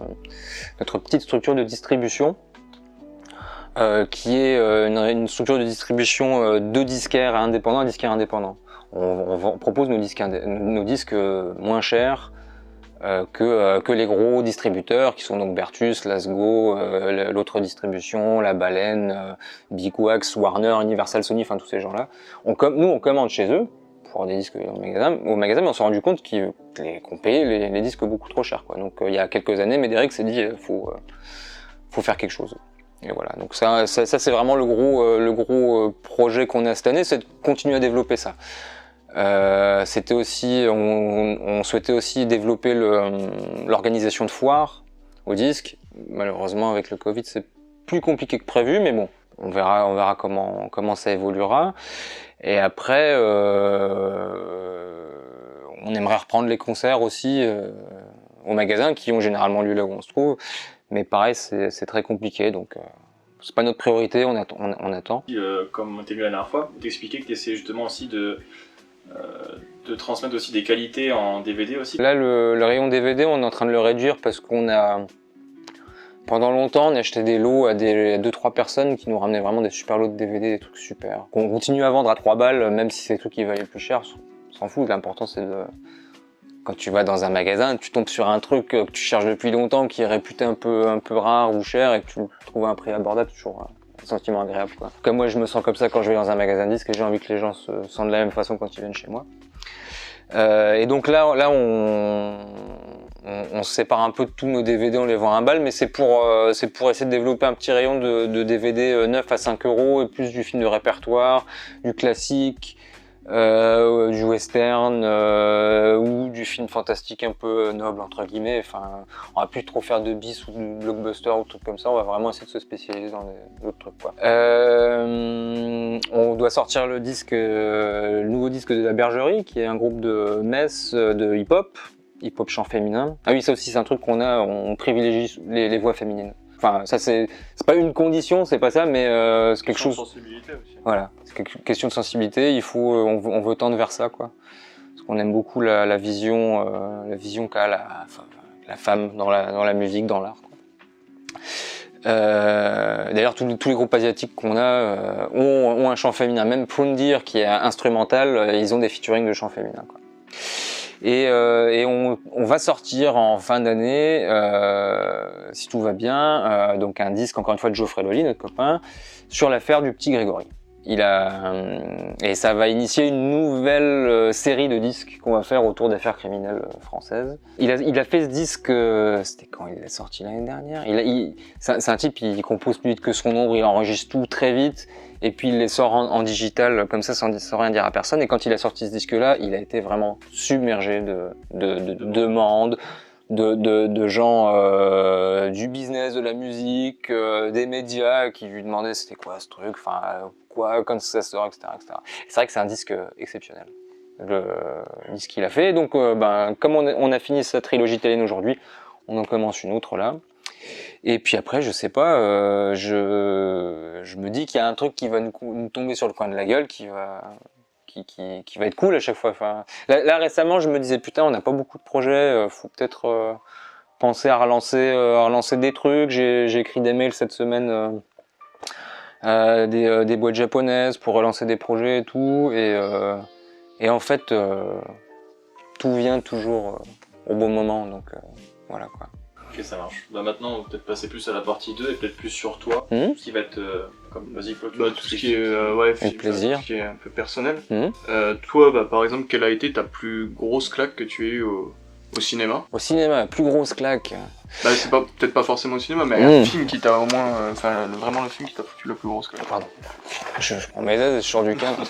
petite structure de distribution. Qui est une structure de distribution de disquaires indépendants à disquaires indépendants. On propose nos disques moins chers que les gros distributeurs qui sont donc Bertus, Lasgo, l'autre distribution, La Baleine, Big Wax, Warner, Universal, Sony, enfin tous ces gens-là. Nous on commande chez eux pour des disques au magasin, mais on s'est rendu compte qu'on payait les disques beaucoup trop cher, quoi. Donc il y a quelques années, Médéric s'est dit faut faire quelque chose. Et voilà, donc ça c'est vraiment le gros projet qu'on a cette année, c'est de continuer à développer ça. C'était aussi, on souhaitait aussi développer l'organisation de foires au disque. Malheureusement avec le Covid c'est plus compliqué que prévu, mais bon, on verra comment ça évoluera. Et après, on aimerait reprendre les concerts aussi au magasin qui ont généralement lieu là où on se trouve. Mais pareil, c'est très compliqué, donc c'est pas notre priorité, on attend. Comme on t'a vu la dernière fois, d'expliquer que tu essaies justement aussi de transmettre aussi des qualités en DVD aussi. Là, le rayon DVD, on est en train de le réduire parce pendant longtemps, on achetait des lots à 2-3 personnes qui nous ramenaient vraiment des super lots de DVD, des trucs super. On continue à vendre à 3 balles, même si c'est des trucs qui valaient plus cher, on s'en fout, l'important c'est de... Quand tu vas dans un magasin, tu tombes sur un truc que tu cherches depuis longtemps, qui est réputé un peu rare ou cher, et que tu trouves à un prix abordable, toujours un sentiment agréable, quoi. Comme moi, je me sens comme ça quand je vais dans un magasin de disques, et j'ai envie que les gens se sentent de la même façon quand ils viennent chez moi. Et donc là, on se sépare un peu de tous nos DVD, on les vend à 1 balle, mais c'est pour essayer de développer un petit rayon de DVD 9 à 5 euros, et plus du film de répertoire, du classique, du western ou du film fantastique un peu noble entre guillemets. Enfin, on va plus trop faire de bis ou de blockbuster ou trucs comme ça. On va vraiment essayer de se spécialiser dans d'autres trucs, quoi. On doit sortir le nouveau disque de La Bergerie, qui est un groupe de Metz de hip-hop chant féminin. Ah oui, ça aussi c'est un truc on privilégie les voix féminines. Enfin, ça c'est pas une condition, c'est pas ça, mais c'est quelque chose. Sensibilité aussi. Voilà, c'est une question de sensibilité. On veut tendre vers ça, quoi. Parce qu'on aime beaucoup la vision qu'a la femme dans la musique, dans l'art, quoi. D'ailleurs, tous les groupes asiatiques qu'on a ont un chant féminin. Même Pundir, qui est instrumental, ils ont des featuring de chant féminin, quoi. Et on va sortir en fin d'année, si tout va bien, donc un disque encore une fois de Geoffrey Loli, notre copain, sur l'affaire du petit Grégory. Et ça va initier une nouvelle série de disques qu'on va faire autour d'affaires criminelles françaises. Il a fait ce disque, c'était quand il est sorti l'année dernière. C'est un type, il compose plus vite que son ombre, il enregistre tout très vite. Et puis il les sort en digital comme ça sans rien dire à personne. Et quand il a sorti ce disque-là, il a été vraiment submergé de demandes, de gens du business, de la musique, des médias qui lui demandaient c'était quoi ce truc, enfin quoi, quand ça sort, etc., etc. C'est vrai que c'est un disque exceptionnel, le disque qu'il a fait. Donc comme on a fini sa trilogie Télén aujourd'hui, on en commence une autre là. Et puis après, je sais pas, je me dis qu'il y a un truc qui va nous tomber sur le coin de la gueule, qui va être cool à chaque fois. Enfin, là récemment, je me disais putain, on n'a pas beaucoup de projets, faut peut-être penser à relancer des trucs. J'ai écrit des mails cette semaine à des boîtes japonaises pour relancer des projets et tout. Et en fait, tout vient toujours au bon moment, donc voilà, quoi. Ok, ça marche. Maintenant, on va peut-être passer plus à la partie 2 et peut-être plus sur toi, qui va être comme vas-y, Claude, tout ce qui est avec plaisir, tout ce qui est un peu personnel. Toi, par exemple, quelle a été ta plus grosse claque que tu as eue au cinéma? Au cinéma, la plus grosse claque. C'est peut-être pas forcément au cinéma, mais un film qui t'a au moins, vraiment le film qui t'a foutu la plus grosse claque. Pardon. Je prends mes aides, je sors du cadre.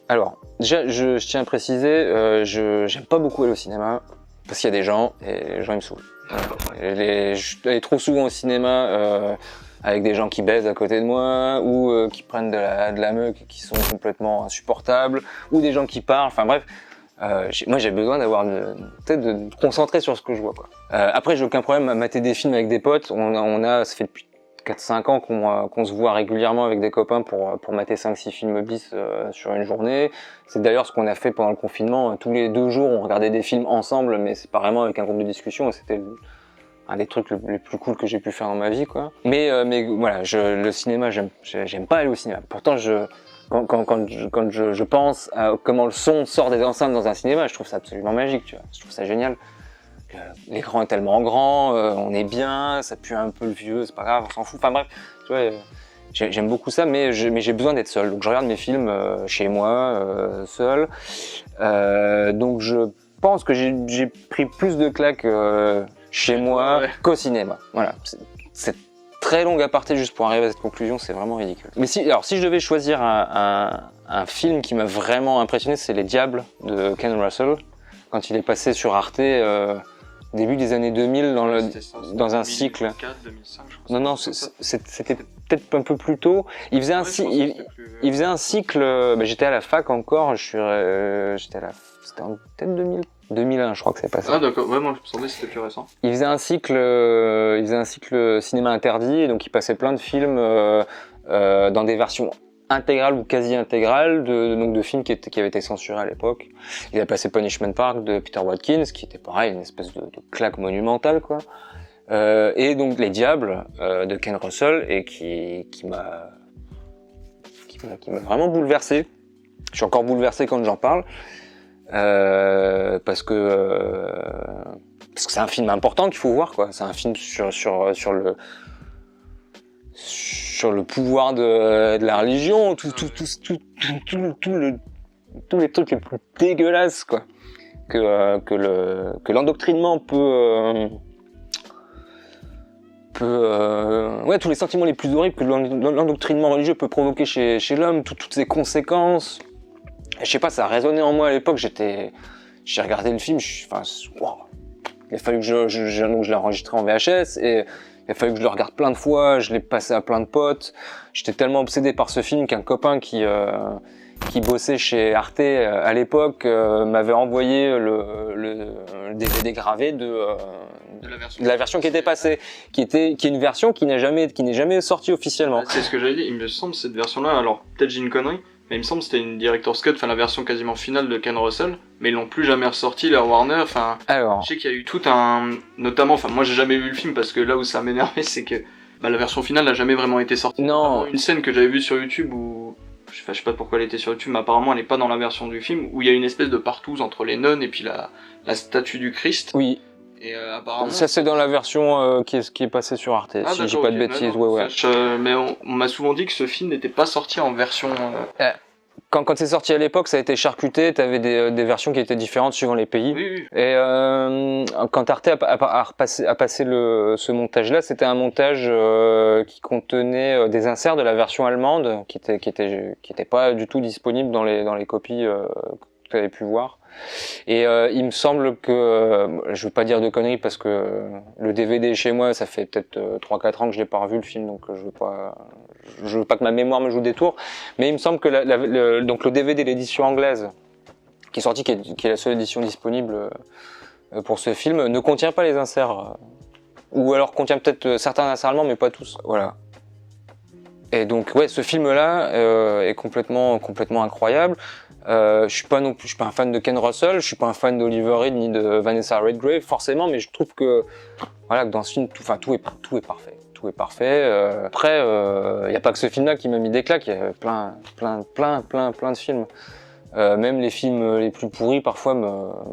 Alors, déjà, je tiens à préciser, j'aime pas beaucoup aller au cinéma parce qu'il y a des gens et les gens ils me saoulent. Je suis allé trop souvent au cinéma avec des gens qui baisent à côté de moi ou qui prennent de la meuk et qui sont complètement insupportables ou des gens qui parlent, enfin bref, moi j'ai besoin d'avoir peut-être de me concentrer sur ce que je vois, quoi. Après j'ai aucun problème à mater des films avec des potes, ça fait depuis 4-5 ans qu'on se voit régulièrement avec des copains pour mater 5-6 films bis sur une journée. C'est d'ailleurs ce qu'on a fait pendant le confinement. Tous les 2 jours, on regardait des films ensemble, mais c'est pas vraiment avec un groupe de discussion. Et c'était un des trucs les plus cool que j'ai pu faire dans ma vie, quoi. Mais voilà, le cinéma, j'aime pas aller au cinéma. Pourtant, quand je pense à comment le son sort des enceintes dans un cinéma, je trouve ça absolument magique, tu vois. Je trouve ça génial. L'écran est tellement grand, on est bien, ça pue un peu le vieux, c'est pas grave, on s'en fout. Enfin bref, tu vois, j'aime beaucoup ça, mais j'ai besoin d'être seul. Donc je regarde mes films chez moi, seul. Donc je pense que j'ai pris plus de claques chez moi qu'au cinéma. Voilà, c'est très long aparté juste pour arriver à cette conclusion, c'est vraiment ridicule. Mais si je devais choisir un film qui m'a vraiment impressionné, c'est Les Diables de Ken Russell, quand il est passé sur Arte. Début des années 2000 dans un cycle. 2004, 2005, je crois. Non, c'était peut-être un peu plus tôt. Il faisait il faisait un cycle. J'étais à la fac encore. C'était peut-être 2001, je crois que c'est passé. Ah d'accord. Ouais, moi je me semblais que c'était plus récent. Il faisait un cycle cinéma interdit, et donc il passait plein de films dans des versions intégrale ou quasi intégrale de films qui avaient été censurés à l'époque. Il a passé Punishment Park de Peter Watkins, qui était pareil, une espèce de claque monumentale, quoi. Et donc Les Diables de Ken Russell, et qui m'a vraiment bouleversé. Je suis encore bouleversé quand j'en parle, parce que c'est un film important qu'il faut voir, quoi. C'est un film sur le pouvoir de la religion, tous les trucs les plus dégueulasses, quoi, que l'endoctrinement peut tous les sentiments les plus horribles que l'endoctrinement religieux peut provoquer chez l'homme, toutes ces conséquences, Et je sais pas, ça a résonné en moi à l'époque, j'ai regardé le film, wow. Il a fallu que donc je l'ai enregistré en VHS, et il a fallu que je le regarde plein de fois, je l'ai passé à plein de potes. J'étais tellement obsédé par ce film qu'un copain qui bossait chez Arte à l'époque m'avait envoyé le DVD gravé de la version qui était passée, qui est une version qui n'est jamais sortie officiellement. C'est ce que j'avais dit, il me semble cette version-là, alors peut-être j'ai une connerie, mais il me semble que c'était une director's cut, enfin la version quasiment finale de Ken Russell, mais ils l'ont plus jamais ressorti, la Warner, enfin... Alors... Je sais qu'il y a eu tout un... Notamment, enfin moi j'ai jamais vu le film parce que là où ça m'énervait c'est que la version finale n'a jamais vraiment été sortie. Non. Une scène que j'avais vue sur YouTube où... je sais pas pourquoi elle était sur YouTube, mais apparemment elle est pas dans la version du film, où il y a une espèce de partouze entre les nonnes et puis la statue du Christ. Oui. Et apparemment... Ça c'est dans la version qui est passée sur Arte, si je dis pas de bêtises, ouais. Mais on m'a souvent dit que ce film n'était pas sorti en version... Quand c'est sorti à l'époque, ça a été charcuté, t'avais des versions qui étaient différentes suivant les pays. Oui. Et quand Arte a passé ce montage-là, c'était un montage qui contenait des inserts de la version allemande, qui était pas du tout disponible dans les copies que tu avais pu voir. Et il me semble que, je veux pas dire de conneries parce que le DVD chez moi, ça fait peut-être 3-4 ans que je l'ai pas revu le film, donc je veux pas que ma mémoire me joue des tours, mais il me semble que donc le DVD de l'édition anglaise qui est sortie, qui est la seule édition disponible pour ce film, ne contient pas les inserts, ou alors contient peut-être certains inserts allemands, mais pas tous, voilà. Et donc ouais, ce film-là est complètement incroyable. Je suis pas un fan de Ken Russell, je suis pas un fan d'Oliver Reed ni de Vanessa Redgrave forcément, mais je trouve que voilà, que dans ce film tout est parfait. Tout est parfait. Après, y a pas que ce film-là qui m'a mis des claques, il y a plein de films. Même les films les plus pourris parfois me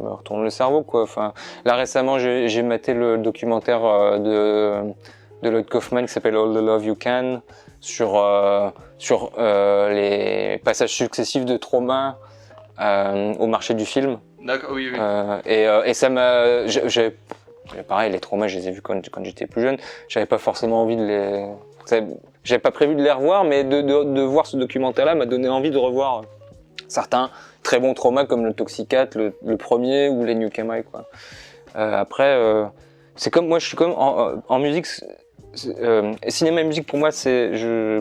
retournent le cerveau, quoi. Enfin, là récemment j'ai maté le documentaire de Lloyd Kaufman qui s'appelle All the Love You Can sur les passages successifs de Trauma au marché du film. D'accord, oui. Et ça m'a... Pareil, les traumas, je les ai vus quand j'étais plus jeune. J'avais pas forcément envie de les... J'avais pas prévu de les revoir, mais de voir ce documentaire-là m'a donné envie de revoir certains très bons traumas comme le Toxicat, le premier, ou les New Camai, quoi. Après, c'est comme... Moi, je suis comme... En musique... cinéma et musique, pour moi, je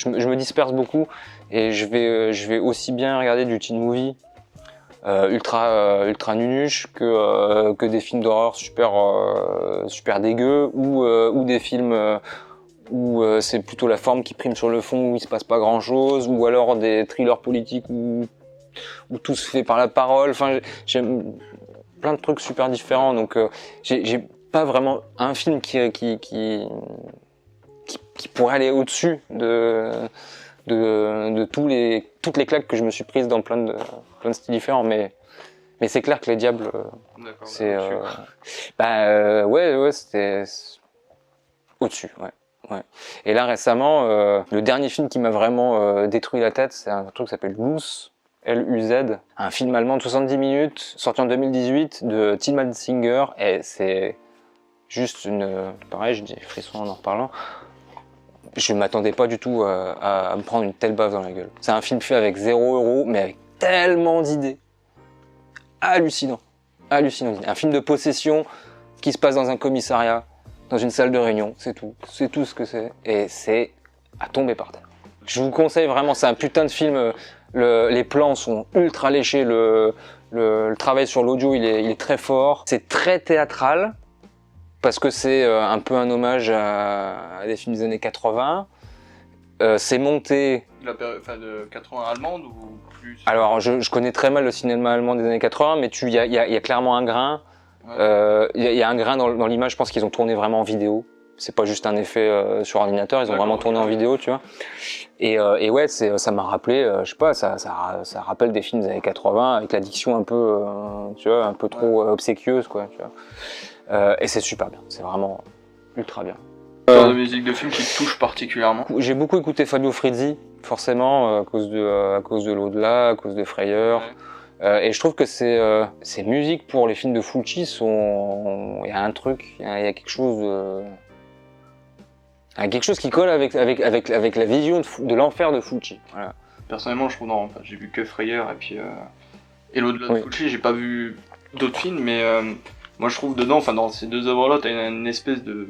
me disperse beaucoup, et je vais aussi bien regarder du teen movie ultra nunuche que des films d'horreur super dégueux, ou des films où c'est plutôt la forme qui prime sur le fond, où il se passe pas grand chose, ou alors des thrillers politiques où tout se fait par la parole. Enfin, j'aime plein de trucs super différents, donc j'ai pas vraiment un film qui pourrait aller au-dessus de toutes les claques que je me suis prises dans plein de styles différents, mais c'est clair que Les Diables, c'est ouais, c'était au-dessus, ouais. Et là récemment, le dernier film qui m'a vraiment détruit la tête, c'est un truc qui s'appelle Luz, L-U-Z, un film allemand de 70 minutes, sorti en 2018 de Tilman Singer, et c'est juste pareil, j'ai des frissons en reparlant. Je m'attendais pas du tout à me prendre une telle baffe dans la gueule. C'est un film fait avec 0€, mais avec tellement d'idées. Hallucinant. Un film de possession qui se passe dans un commissariat, dans une salle de réunion, c'est tout. C'est tout ce que c'est. Et c'est à tomber par terre. Je vous conseille vraiment, c'est un putain de film. Les plans sont ultra léchés, le travail sur l'audio il est très fort. C'est très théâtral, parce que c'est un peu un hommage à des films des années 80. C'est monté... de 80 allemande ou plus? Alors, je connais très mal le cinéma allemand des années 80, mais il y a clairement un grain. Ouais. Il y a un grain dans l'image, je pense qu'ils ont tourné vraiment en vidéo. C'est pas juste un effet sur ordinateur, ils ont vraiment tourné en vidéo, tu vois. Et ouais, ça m'a rappelé, je sais pas, ça rappelle des films des années 80 avec la diction un peu, tu vois, un peu trop obséquieuse, quoi, tu vois. Et c'est super bien, c'est vraiment ultra bien. Genre de musique de film qui te touche particulièrement? J'ai beaucoup écouté Fabio Frizzi, forcément, à cause de l'au-delà, à cause de Frayeur. Ouais. Et je trouve que ces musiques pour les films de Fulci il y a un truc, il y a quelque chose qui colle avec la vision de l'enfer de Fulci. Voilà. personnellement, je trouve, non, enfin, j'ai vu que Frayeur et puis et l'au-delà de Fulci, j'ai pas vu d'autres films, mais moi je trouve dedans, enfin dans ces deux œuvres-là, t'as une espèce de,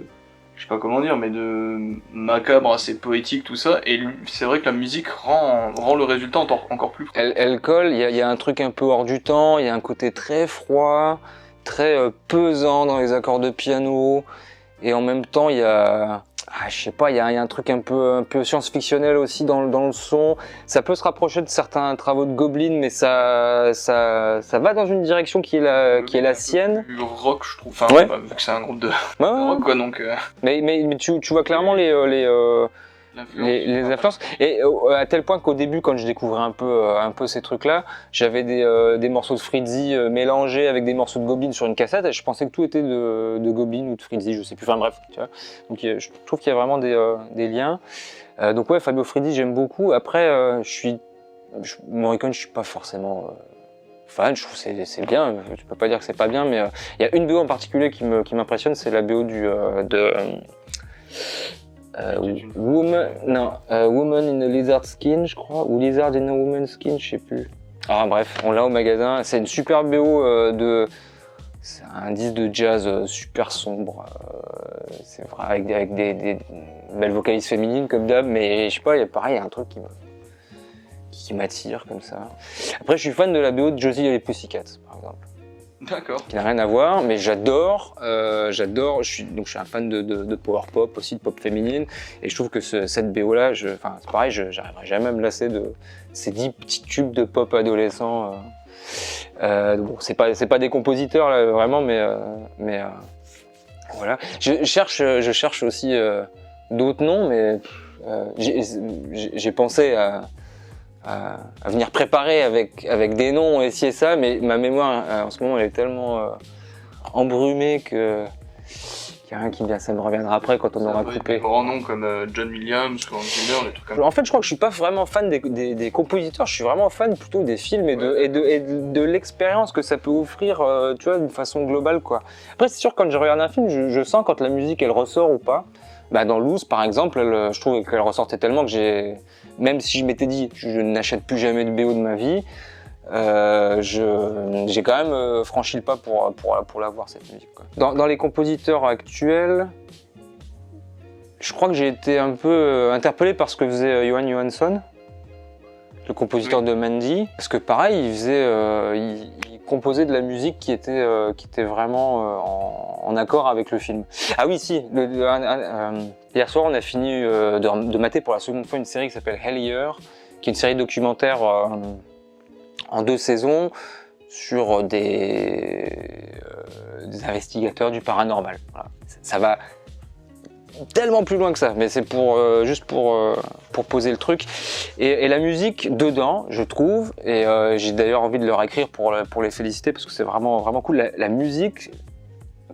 je sais pas comment dire, mais de macabre, assez poétique, tout ça, et c'est vrai que la musique rend le résultat encore plus. Elle colle, il y a un truc un peu hors du temps, il y a un côté très froid, très pesant dans les accords de piano, et en même temps il y a, je sais pas, il y a un truc un peu science-fictionnel aussi dans le son. Ça peut se rapprocher de certains travaux de Goblin, mais ça va dans une direction qui est la sienne. Du rock, je trouve, enfin, vu que c'est un groupe de rock, quoi, donc. Mais tu vois clairement les influences. Et à tel point qu'au début, quand je découvrais un peu ces trucs-là, j'avais des morceaux de Fritzy mélangés avec des morceaux de Goblin sur une cassette, et je pensais que tout était de Goblin ou de Fritzy, je sais plus. Enfin bref, tu vois. Donc je trouve qu'il y a vraiment des liens. Donc ouais, Fabio Frizzi, j'aime beaucoup. Après, Morricone, je suis pas forcément fan. Je trouve que c'est bien. Je peux pas dire que c'est pas bien, mais il y a une BO en particulier qui m'impressionne, c'est la BO Woman in a Lizard Skin, je crois, ou Lizard in a Woman's Skin, je sais plus. Ah bref, on l'a au magasin. C'est une super BO c'est un disque de jazz super sombre. C'est vrai, avec des belles vocalistes féminines comme d'hab, mais je sais pas, il y a un truc qui m'attire comme ça. Après, je suis fan de la BO de Josie et les Pussycats, par exemple. D'accord. Qui n'a rien à voir, mais j'adore. Je suis un fan de power pop aussi, de pop féminine, et je trouve que cette BO là, c'est pareil, j'arriverai jamais à me lasser de ces 10 petits tubes de pop adolescents. Bon, c'est pas des compositeurs là, vraiment, mais voilà. Je cherche aussi d'autres noms, mais j'ai pensé à venir préparer avec des noms et ci et ça, mais ma mémoire en ce moment elle est tellement embrumée que qu'il n'y a rien qui vient, ça me reviendra après quand on aura coupé. Des grands noms comme John Williams ou Hans Zimmer, des trucs comme ça. En fait, je crois que je suis pas vraiment fan des compositeurs, je suis vraiment fan plutôt des films et de l'expérience que ça peut offrir, tu vois, d'une façon globale, quoi. Après, c'est sûr, quand je regarde un film, je sens quand la musique elle ressort ou pas. Bah, dans Loose, par exemple, je trouve qu'elle ressortait tellement que même si je m'étais dit je n'achète plus jamais de BO de ma vie, j'ai quand même franchi le pas pour la voir, cette musique, quoi. Dans les compositeurs actuels, je crois que j'ai été un peu interpellé par ce que faisait Johan Johansson, le compositeur de Mandy, parce que pareil, il composait de la musique qui était vraiment en accord avec le film. Ah oui, si, hier soir on a fini de mater pour la seconde fois une série qui s'appelle Hellier, qui est une série documentaire en 2 saisons sur des investigateurs du paranormal. Voilà. Ça va tellement plus loin que ça, mais c'est juste pour poser le truc. Et la musique dedans, je trouve, et j'ai d'ailleurs envie de leur écrire pour les féliciter parce que c'est vraiment, vraiment cool. La musique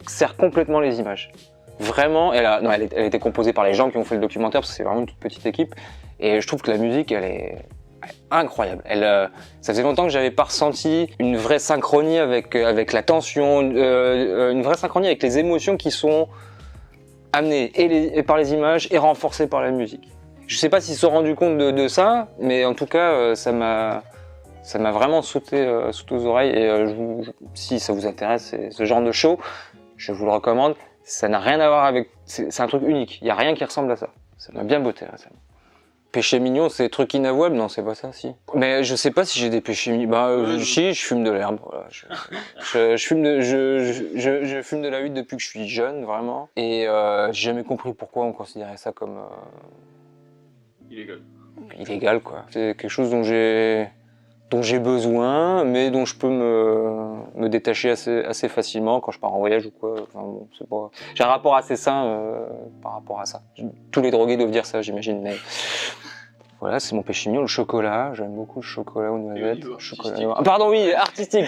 sert complètement les images. Vraiment, elle a été composée par les gens qui ont fait le documentaire parce que c'est vraiment une toute petite équipe. Et je trouve que la musique, elle est incroyable. Ça faisait longtemps que j'avais pas ressenti une vraie synchronie avec la tension, une vraie synchronie avec les émotions qui sont amenées et par les images et renforcées par la musique. Je sais pas s'ils se sont rendus compte de ça, mais en tout cas, ça m'a vraiment sauté aux oreilles. Et si ça vous intéresse, ce genre de show, je vous le recommande. Ça n'a rien à voir avec... C'est un truc unique. Il n'y a rien qui ressemble à ça. Ça m'a bien botté récemment. Péché mignon, c'est truc inavouable? Non, c'est pas ça, si. Mais je sais pas si j'ai des péchés mignons. Si, je fume de l'herbe. Voilà. Je fume de la weed depuis que je suis jeune, vraiment. Et j'ai jamais compris pourquoi on considérait ça comme... illégal, quoi. C'est quelque chose dont j'ai besoin, mais dont je peux me détacher assez facilement quand je pars en voyage ou quoi. Enfin, bon, c'est pas... J'ai un rapport assez sain par rapport à ça. Tous les drogués doivent dire ça, j'imagine, mais... Voilà, c'est mon péché mignon, le chocolat. J'aime beaucoup le chocolat aux noisettes. Pardon, oui, artistique.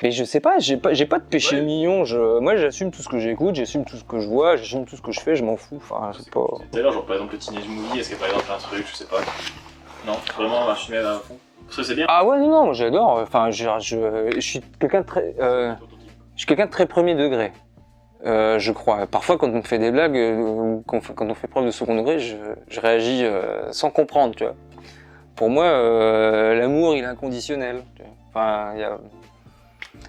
Mais je sais pas, j'ai pas de péché mignon. Moi, j'assume tout ce que j'écoute, j'assume tout ce que je vois, j'assume tout ce que je fais, je m'en fous. Enfin, c'est pas... Tout à l'heure, genre par exemple le Teenage Movie, est-ce qu'il y a par exemple un truc, je sais pas. Non, vraiment assumer à fond. Parce que c'est bien. Ah ouais, non, j'adore. Enfin, je suis quelqu'un de très... je suis quelqu'un de très premier degré. Je crois. Parfois, quand on me fait des blagues, ou quand on fait preuve de second degré, je réagis sans comprendre, tu vois. Pour moi, l'amour, il est inconditionnel. Enfin,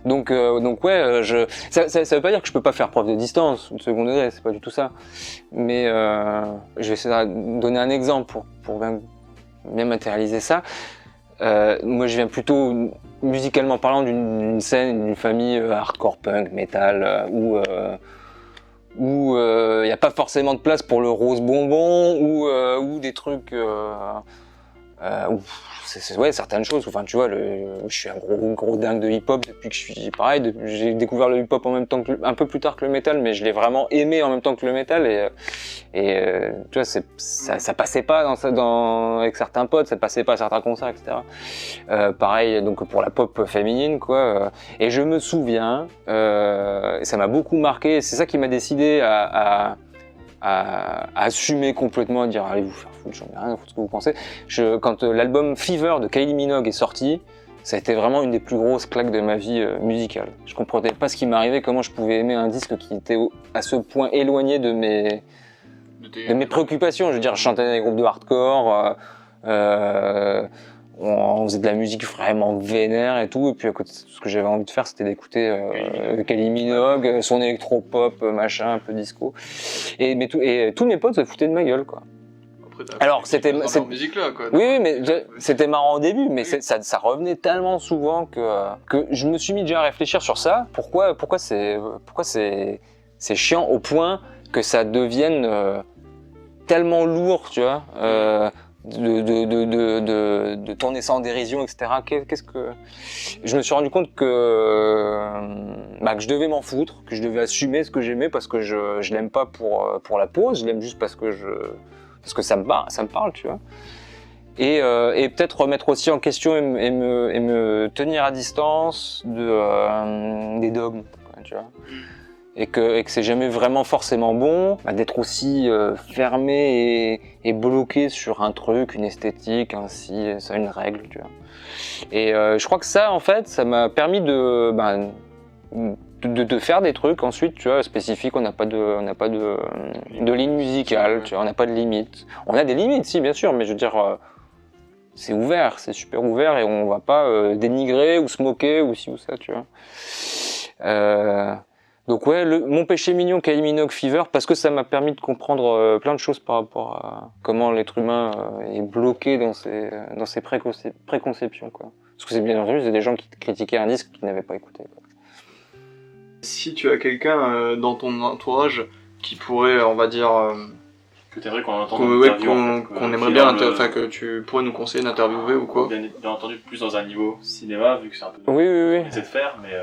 donc ouais, ça veut pas dire que je peux pas faire preuve de distance ou de second degré, c'est pas du tout ça. Mais je vais essayer de donner un exemple pour bien matérialiser ça. Moi, je viens plutôt, musicalement parlant, d'une scène, d'une famille hardcore punk, metal, où il n'y a pas forcément de place pour le rose bonbon ou des trucs ouais, certaines choses. Enfin, tu vois, je suis un gros dingue de hip-hop depuis que je suis pareil. J'ai découvert le hip-hop en même temps un peu plus tard que le metal, mais je l'ai vraiment aimé en même temps que le metal. Et tu vois, ça passait pas avec certains potes, ça passait pas à certains concerts, etc. Pareil, donc pour la pop féminine, quoi. Et je me souviens, ça m'a beaucoup marqué. C'est ça qui m'a décidé à assumer complètement, à dire allez vous faire foutre, j'en ai rien à foutre ce que vous pensez. Quand l'album Fever de Kylie Minogue est sorti, ça a été vraiment une des plus grosses claques de ma vie musicale. Je comprenais pas ce qui m'arrivait, comment je pouvais aimer un disque qui était à ce point éloigné de mes préoccupations. Je veux dire, je chantais dans des groupes de hardcore, on faisait de la musique vraiment vénère et tout, et puis à côté, ce que j'avais envie de faire, c'était d'écouter Kylie Minogue, son électropop, machin, un peu disco. Et tous mes potes se foutaient de ma gueule, quoi. Après, alors c'était cette musique-là, quoi. Oui, mais c'était marrant au début, mais oui. Ça revenait tellement souvent que je me suis mis déjà à réfléchir sur ça. Pourquoi c'est chiant au point que ça devienne tellement lourd, tu vois. De tourner ça en dérision, etc. Qu'est-ce que je me suis rendu compte que je devais m'en foutre, que je devais assumer ce que j'aimais parce que je l'aime pas pour la pause, je l'aime juste parce que ça me parle, tu vois. Et peut-être remettre aussi en question et me tenir à distance des dogmes, tu vois. Et que c'est jamais vraiment forcément bon d'être aussi fermé et bloqué sur un truc, une esthétique, une règle, tu vois. Et je crois que ça, en fait, ça m'a permis de faire des trucs ensuite, tu vois, spécifiques. On n'a pas de ligne musicale, tu vois, on n'a pas de limite. On a des limites, si, bien sûr, mais je veux dire, c'est ouvert, c'est super ouvert et on va pas dénigrer ou se moquer ou ci ou ça, tu vois. Donc ouais, mon péché mignon, Kylie Minogue, Fever, parce que ça m'a permis de comprendre plein de choses par rapport à comment l'être humain est bloqué dans ses préconceptions, quoi. Parce que c'est bien entendu, c'est des gens qui critiquaient un disque qu'ils n'avaient pas écouté, quoi. Si tu as quelqu'un dans ton entourage qui pourrait, on va dire... que t'aimerais qu'on entende qu'on aimerait bien, que tu pourrais nous conseiller d'interviewer ou quoi. Bien entendu, plus dans un niveau cinéma, vu que c'est un peu... Oui. essayer de faire, mais...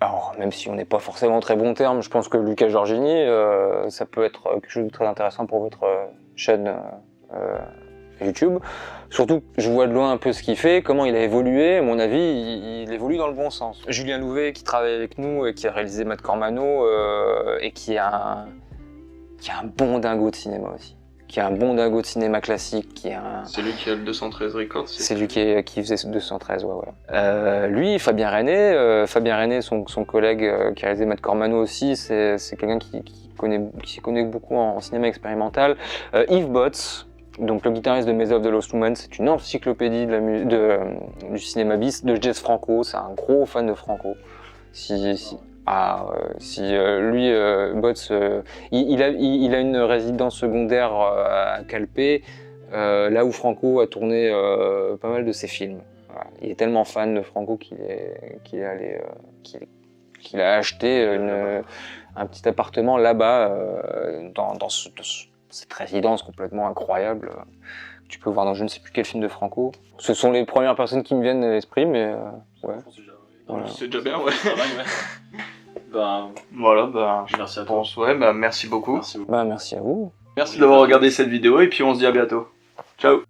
Alors, même si on n'est pas forcément en très bon terme, je pense que Luca Giorgini, ça peut être quelque chose de très intéressant pour votre chaîne YouTube. Surtout, je vois de loin un peu ce qu'il fait, comment il a évolué. À mon avis, il évolue dans le bon sens. Julien Louvet, qui travaille avec nous et qui a réalisé Matt Cormano, et qui a un bon dingo de cinéma aussi. Qui a un bon dingo de cinéma classique, C'est lui qui a le 213 Records. C'est lui qui faisait 213, ouais, voilà. Lui, Fabien Reynet, son collègue qui a réalisé Matt Cormano aussi, c'est quelqu'un qui connaît beaucoup en cinéma expérimental. Yves Botz, donc le guitariste de Maze of the Lost Woman, c'est une encyclopédie du cinéma bis, de Jess Franco, c'est un gros fan de Franco. Lui, Botz, il a une résidence secondaire à Calpe, là où Franco a tourné pas mal de ses films. Voilà. Il est tellement fan de Franco qu'il a acheté un petit appartement là-bas, dans cette résidence complètement incroyable. Tu peux voir dans je ne sais plus quel film de Franco. Ce sont les premières personnes qui me viennent à l'esprit, mais ouais. Voilà. C'est déjà bien, ouais. Merci à toi. Merci beaucoup. Merci à vous. Merci d'avoir regardé cette vidéo et puis on se dit à bientôt. Ciao.